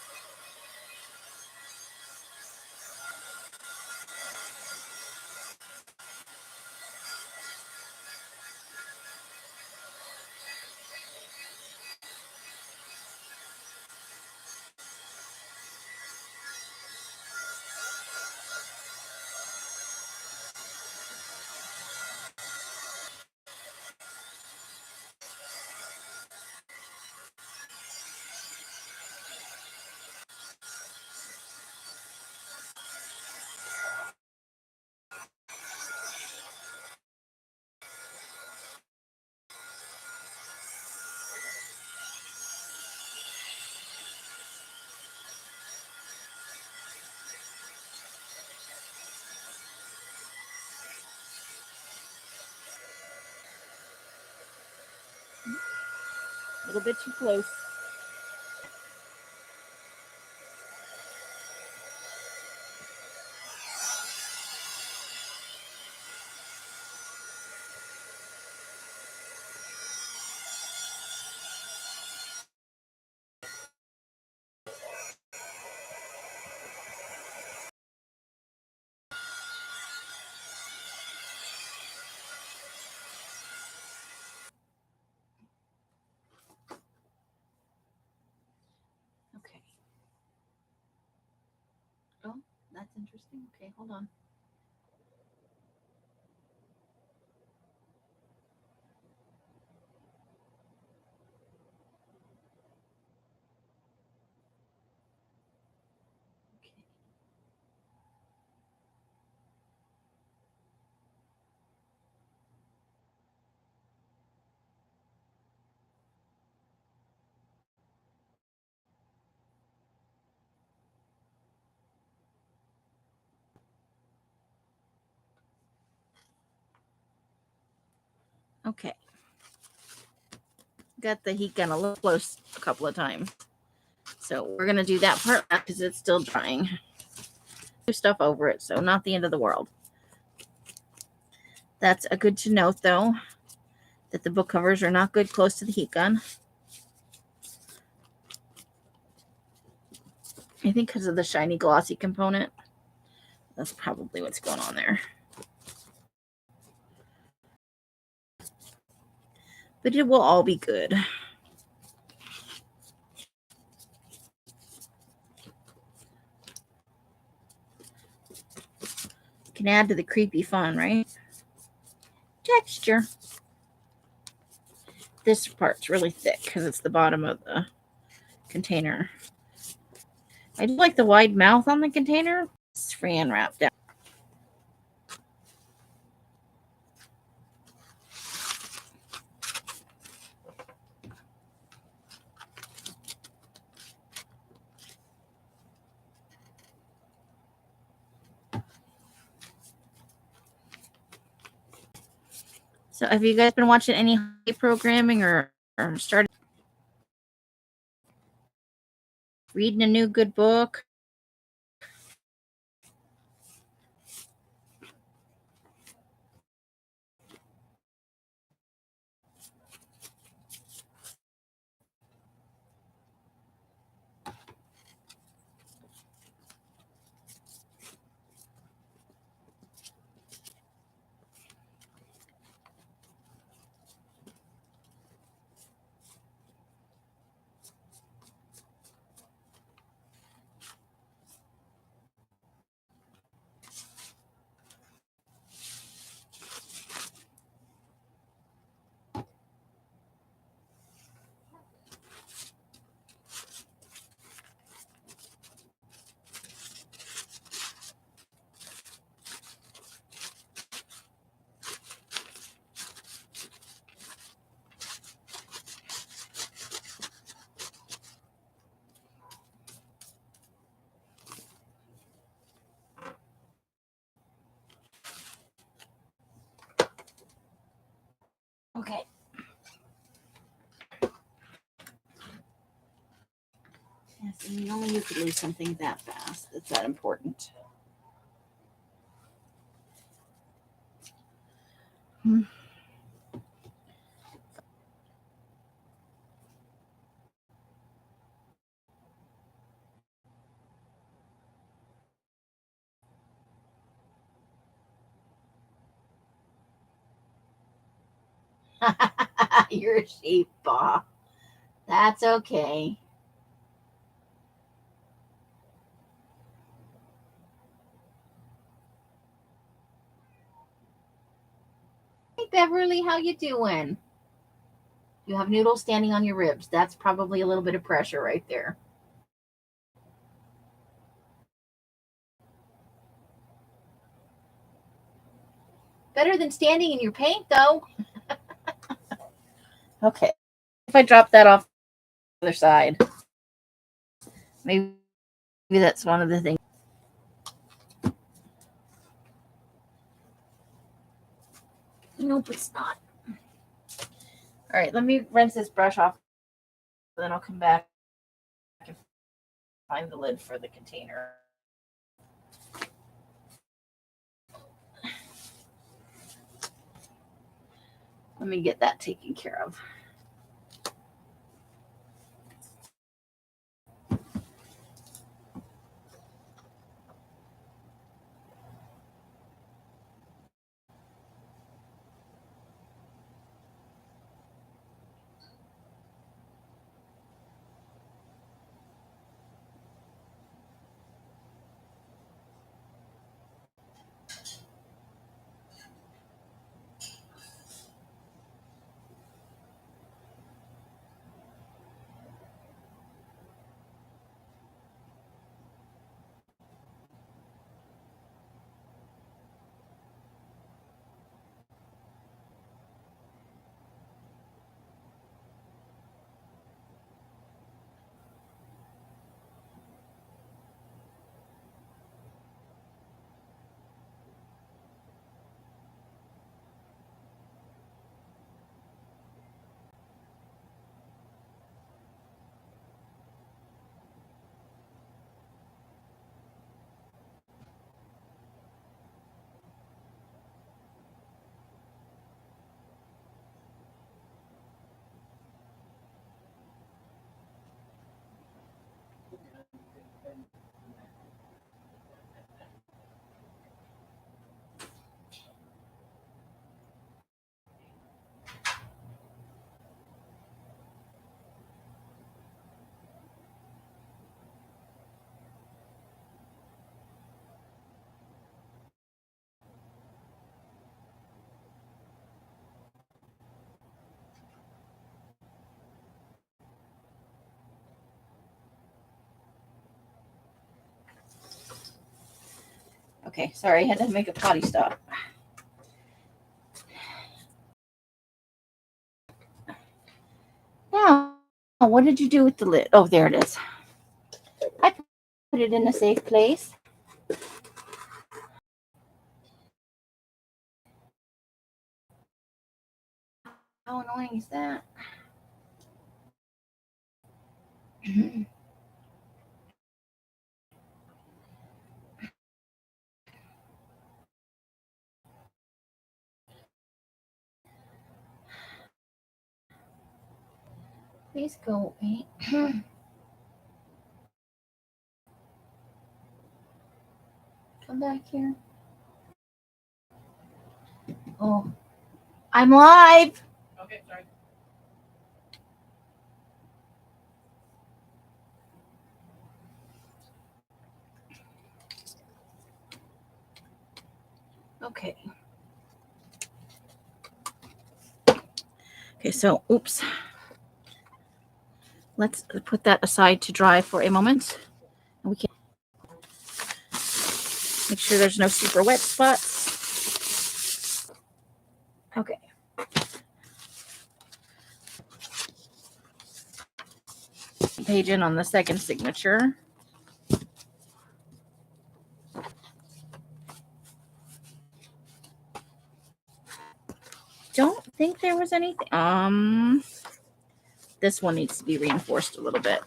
little bit too close. Okay. Oh, that's interesting. Okay, hold on. Okay. Got the heat gun a little close a couple of times. So we're going to do that part because it's still drying. Do stuff over it, so not the end of the world. That's a good to note, though, that the book covers are not good close to the heat gun. I think because of the shiny glossy component. That's probably what's going on there. But it will all be good. Can add to the creepy fun, right? Texture. This part's really thick because it's the bottom of the container. I do like the wide mouth on the container. It's Fran wrapped down. So have you guys been watching any programming or started reading a new good book? Okay. Yes, and only you could lose something that fast. That's that important. You're a sheep, Bob. That's okay. Hey, Beverly, how you doing? You have noodles standing on your ribs. That's probably a little bit of pressure right there. Better than standing in your paint, though. Okay. If I drop that off the other side, maybe that's one of the things. Nope, it's not. All right, let me rinse this brush off then I'll come back and find the lid for the container. Let me get that taken care of. Okay, sorry, I had to make a potty stop. Now, what did you do with the lid? Oh, there it is. I put it in a safe place. How annoying is that? Please go away. Come back here. Oh, I'm live. Okay, sorry. Okay. Okay, so, oops. Let's put that aside to dry for a moment. And we can make sure there's no super wet spots. Okay. Page in on the second signature. Don't think there was anything. This one needs to be reinforced a little bit.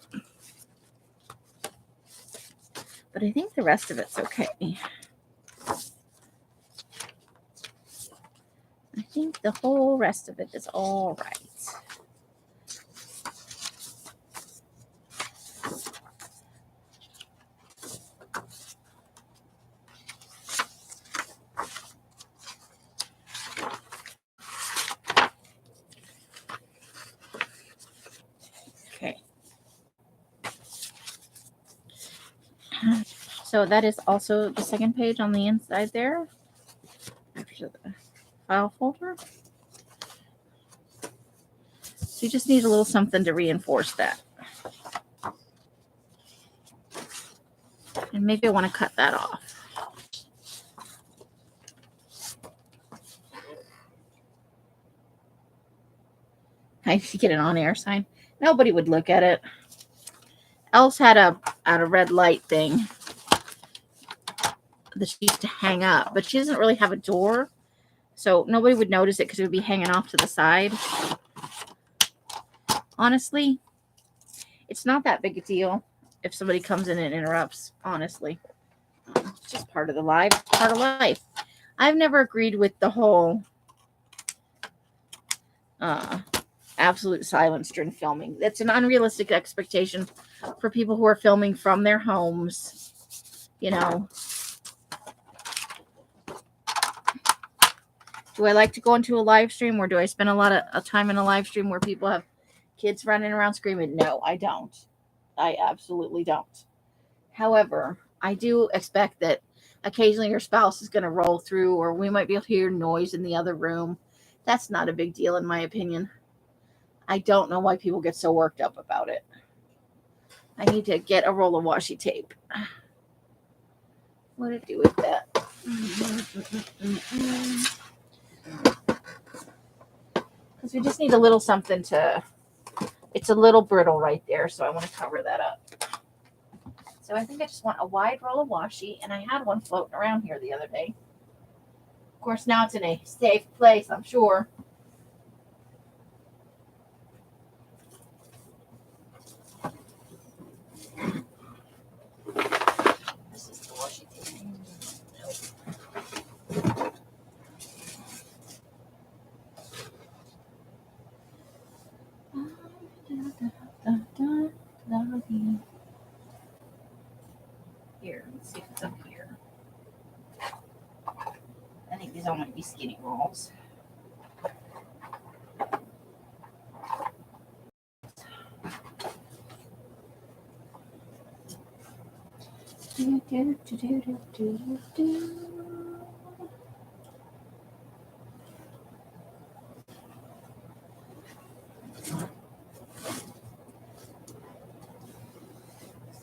But I think the rest of it's okay. I think the whole rest of it is all right. Okay. So that is also the second page on the inside there. After the file folder. So you just need a little something to reinforce that. And maybe I want to cut that off. I need to get an on-air sign. Nobody would look at it. Else had a red light thing that she used to hang up, but she doesn't really have a door, so nobody would notice it because it would be hanging off to the side. Honestly, It's not that big a deal if somebody comes in and interrupts, honestly. It's just part of the life, part of life. I've never agreed with the whole absolute silence during filming. That's an unrealistic expectation for people who are filming from their homes. You know, do I like to go into a live stream, or do I spend a lot of time in a live stream where people have kids running around screaming? No, I don't. I absolutely don't. However, I do expect that occasionally your spouse is going to roll through, or we might be able to hear noise in the other room. That's not a big deal, in my opinion. I don't know why people get so worked up about it. I need to get a roll of washi tape. What did I do with that? Because we just need a little something to... It's a little brittle right there, so I want to cover that up. So I think I just want a wide roll of washi, and I had one floating around here the other day. Of course, now it's in a safe place, I'm sure. This is the washi tape. Here, let's see if it's up here. I think these all might be skinny rolls.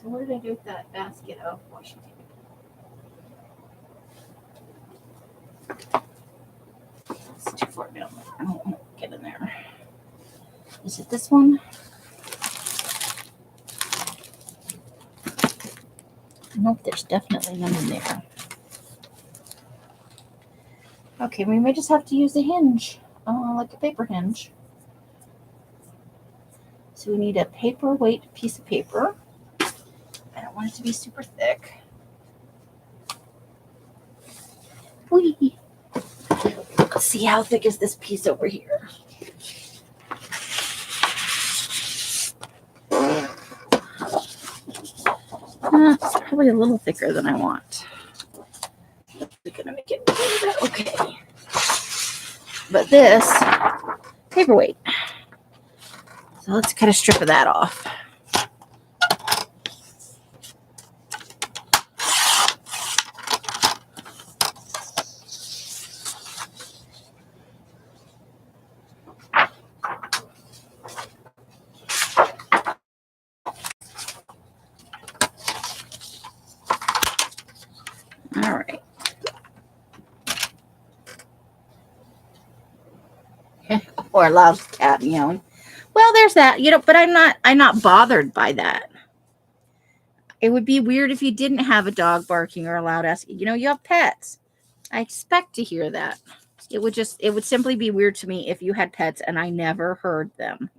So what did I do with that basket of washi tape? It's too far down there. I don't want to get in there. Is it this one? Nope, there's definitely none in there. Okay, we may just have to use a hinge, like a paper hinge. So we need a paperweight piece of paper. I don't want it to be super thick. Whee! Let's see, how thick is this piece over here? It's probably a little thicker than I want. We're gonna make it okay. But this paperweight. So let's cut a strip of that off. All right. Or a loud cat meowing. Well, there's that, but I'm not bothered by that. It would be weird if you didn't have a dog barking or a loud ass. You have pets. I expect to hear that. It would simply be weird to me if you had pets and I never heard them,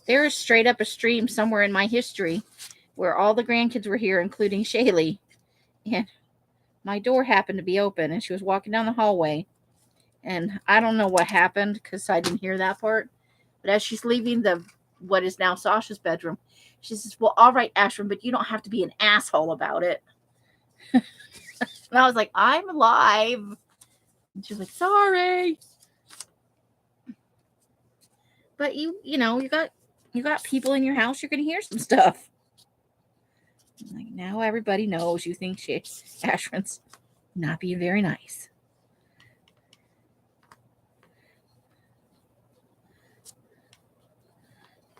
There is straight up a stream somewhere in my history where all the grandkids were here, including Shaylee. And my door happened to be open and she was walking down the hallway. And I don't know what happened because I didn't hear that part. But as she's leaving what is now Sasha's bedroom, she says, well, all right, Ashwin, but you don't have to be an asshole about it. And I was like, I'm alive. And she was like, sorry. But you got people in your house, you're going to hear some stuff. Like, now everybody knows you think Ashwin's not being very nice.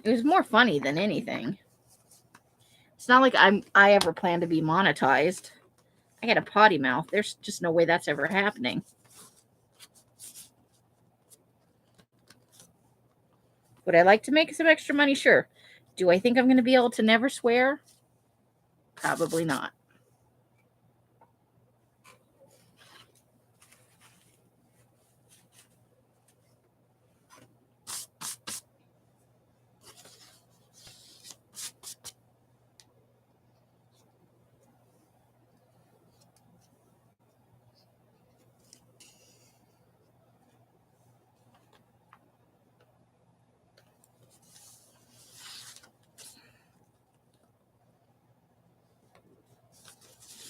It was more funny than anything. It's not like I ever plan to be monetized. I got a potty mouth. There's just no way that's ever happening. Would I like to make some extra money? Sure. Do I think I'm going to be able to never swear? Probably not.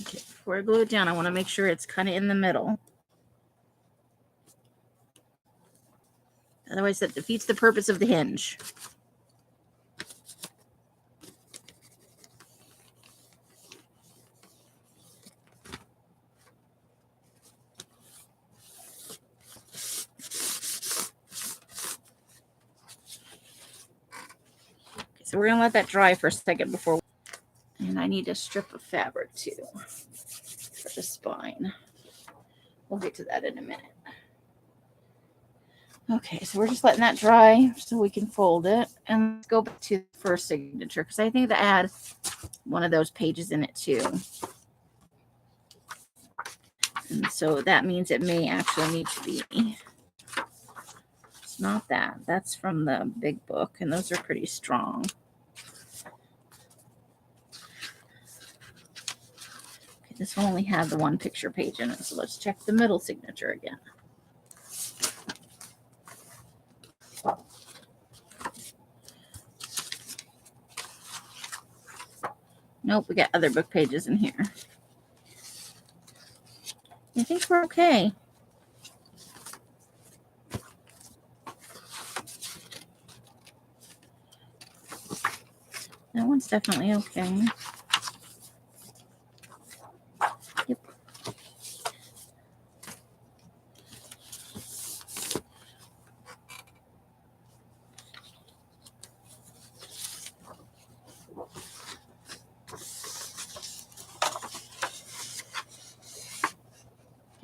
Okay, before I glue it down, I want to make sure it's kind of in the middle. Otherwise, that defeats the purpose of the hinge. Okay, so we're going to let that dry for a second before. And I need a strip of fabric too for the spine. We'll get to that in a minute. Okay, so we're just letting that dry so we can fold it. And let's go back to the first signature because I think to add one of those pages in it too. And so that means it may actually need to be. It's not that. That's from the big book, and those are pretty strong. Okay, this one only had the one picture page in it, so let's check the middle signature again. Nope, we got other book pages in here. I think we're okay. That one's definitely okay. Yep.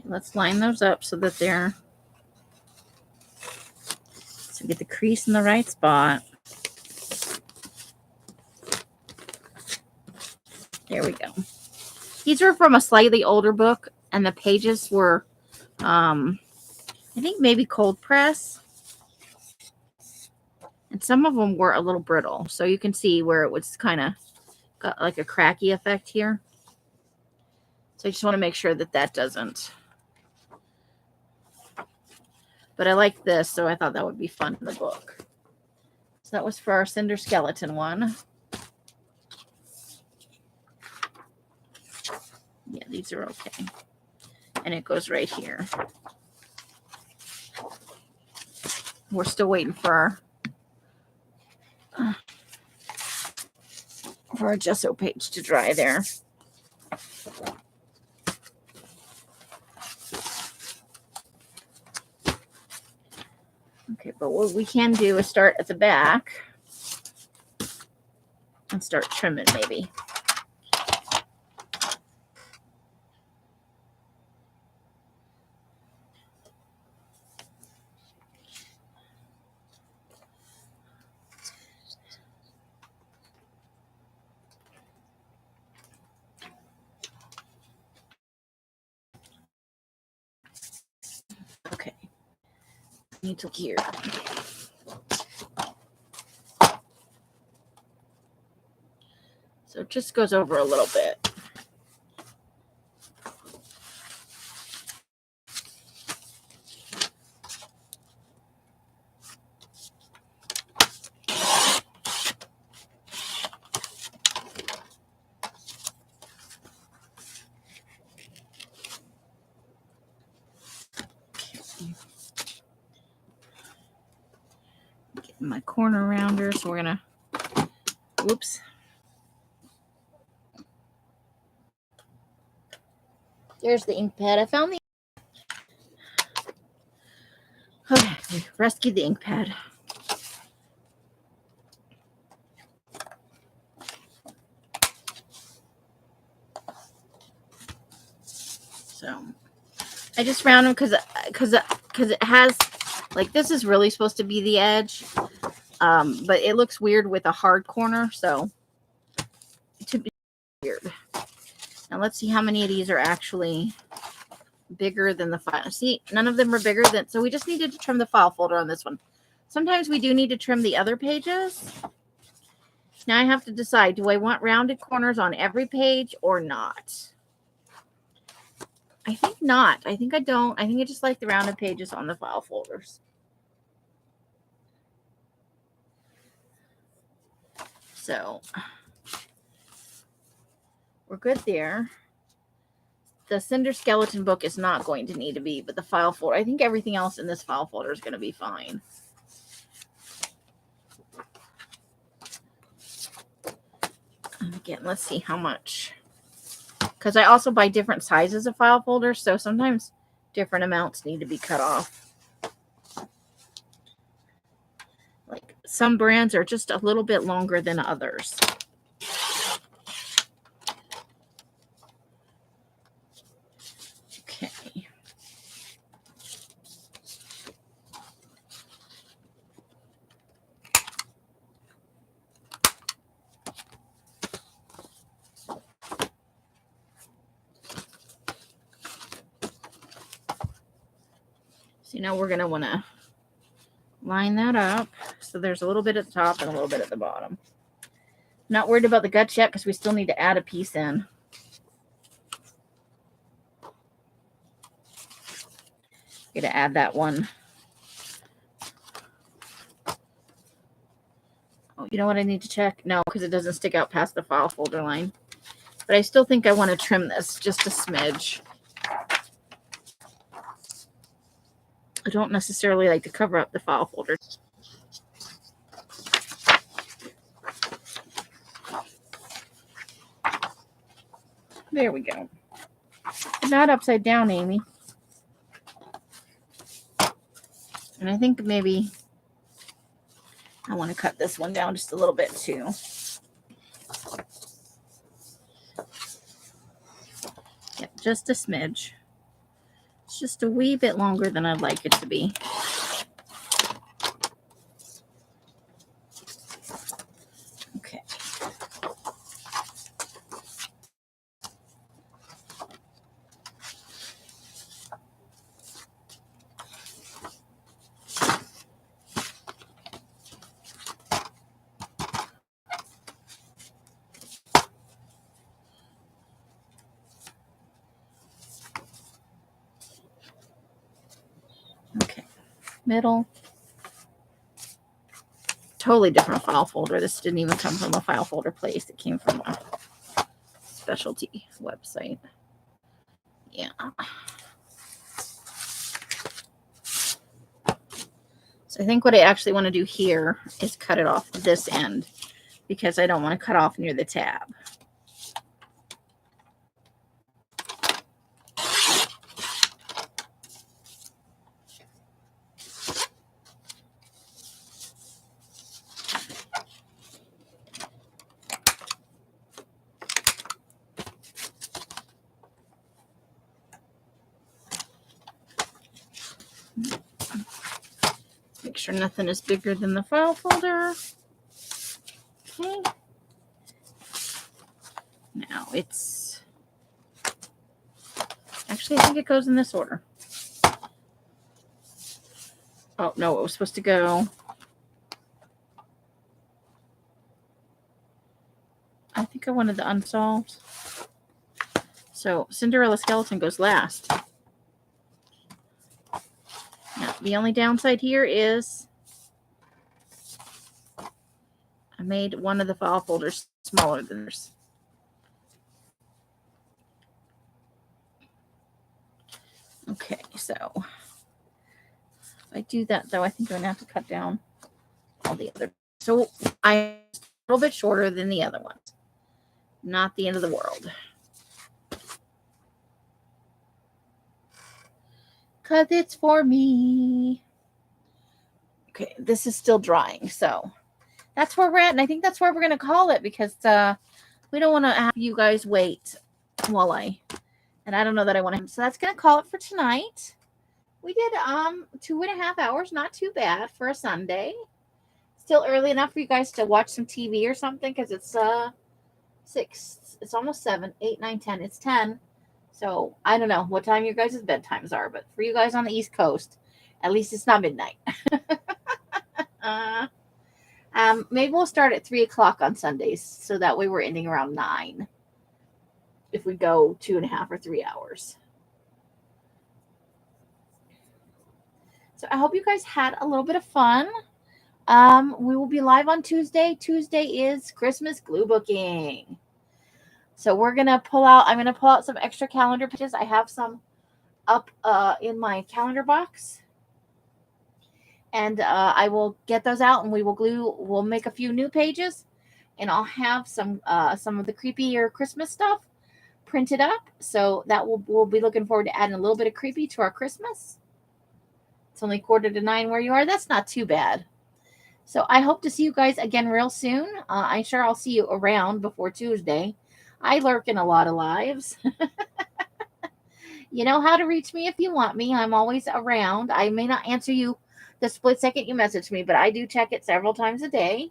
Let's line those up so that they're, so get the crease in the right spot. There we go. These were from a slightly older book, and the pages were, I think maybe cold press. And some of them were a little brittle. So you can see where it was kind of got like a cracky effect here. So I just want to make sure that that doesn't. But I like this, so I thought that would be fun in the book. So that was for our cinder skeleton one. Yeah, these are okay. And it goes right here. We're still waiting for our gesso page to dry there. Okay, but what we can do is start at the back and start trimming maybe. Okay, I need to gear. So it just goes over a little bit. Getting my corner rounder, so we're gonna, whoops. There's the ink pad. I found the. Okay, we rescued the ink pad. So I just found them because it has, like, this is really supposed to be the edge, but it looks weird with a hard corner. So to be weird. Now let's see how many of these are actually bigger than the file. See, none of them are bigger than, so we just needed to trim the file folder on this one. Sometimes we do need to trim the other pages. Now I have to decide, do I want rounded corners on every page or not? I think not. I think I don't. I think I just like the rounded pages on the file folders. So we're good there. The Cinder Skeleton book is not going to need to be, but the file folder, I think everything else in this file folder is going to be fine. And again, let's see how much. Because I also buy different sizes of file folders, so sometimes different amounts need to be cut off. Like some brands are just a little bit longer than others. Okay. So now we're going to want to line that up. So there's a little bit at the top and a little bit at the bottom. Not worried about the guts yet because we still need to add a piece in. Going to add that one. Oh, you know what I need to check? No, because it doesn't stick out past the file folder line. But I still think I want to trim this just a smidge. I don't necessarily like to cover up the file folder. There we go. Not upside down, Amy. And I think maybe I want to cut this one down just a little bit too. Yep, just a smidge. It's just a wee bit longer than I'd like it to be. Okay. Okay. Middle. Totally different file folder. This didn't even come from a file folder place. It came from a specialty website. Yeah. So I think what I actually want to do here is cut it off this end because I don't want to cut off near the tab. Make sure nothing is bigger than the file folder. Okay. Now it's, actually I think it goes in this order. Oh no, it was supposed to go. I think I wanted the unsolved. So Cinderella Skeleton goes last. Now, the only downside here is I made one of the file folders smaller than this. Okay, so if I do that though, I think I'm gonna have to cut down all the other. So I'm a little bit shorter than the other ones. Not the end of the world. Because it's for me. Okay, this is still drying, so that's where we're at, and I think that's where we're going to call it because we don't want to have you guys wait while and I don't know that I want to. So that's going to call it for tonight. We did 2.5 hours, not too bad for a Sunday. Still early enough for you guys to watch some TV or something because it's 6. It's almost 7, 8, 9, 10. It's 10. So I don't know what time your guys' bedtimes are, but for you guys on the East Coast, at least it's not midnight. uh, maybe we'll start at 3 o'clock on Sundays, so that way we're ending around 9 if we go 2.5 or 3 hours. So I hope you guys had a little bit of fun. We will be live on Tuesday. Tuesday is Christmas glue booking. So I'm going to pull out some extra calendar pages. I have some up in my calendar box. And I will get those out and we'll make a few new pages. And I'll have some of the creepier Christmas stuff printed up. So that we'll be looking forward to adding a little bit of creepy to our Christmas. It's only 8:45 where you are. That's not too bad. So I hope to see you guys again real soon. I'm sure I'll see you around before Tuesday. I lurk in a lot of lives. You know how to reach me if you want me. I'm always around. I may not answer you the split second you message me, but I do check it several times a day.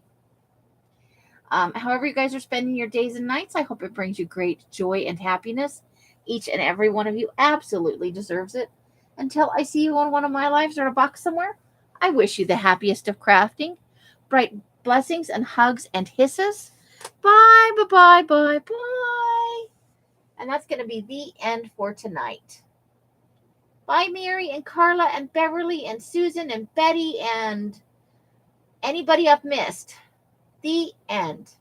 However you guys are spending your days and nights, I hope it brings you great joy and happiness. Each and every one of you absolutely deserves it. Until I see you on one of my lives or a box somewhere, I wish you the happiest of crafting. Bright blessings and hugs and hisses. Bye, bye, bye, bye, bye. And that's going to be the end for tonight. Bye, Mary and Carla and Beverly and Susan and Betty and anybody I've missed. The end.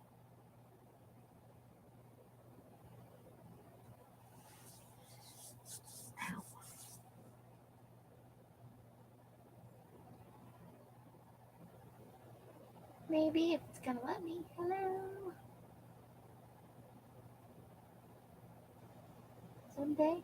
Ow. Maybe if it's going to let me. Hello. Someday.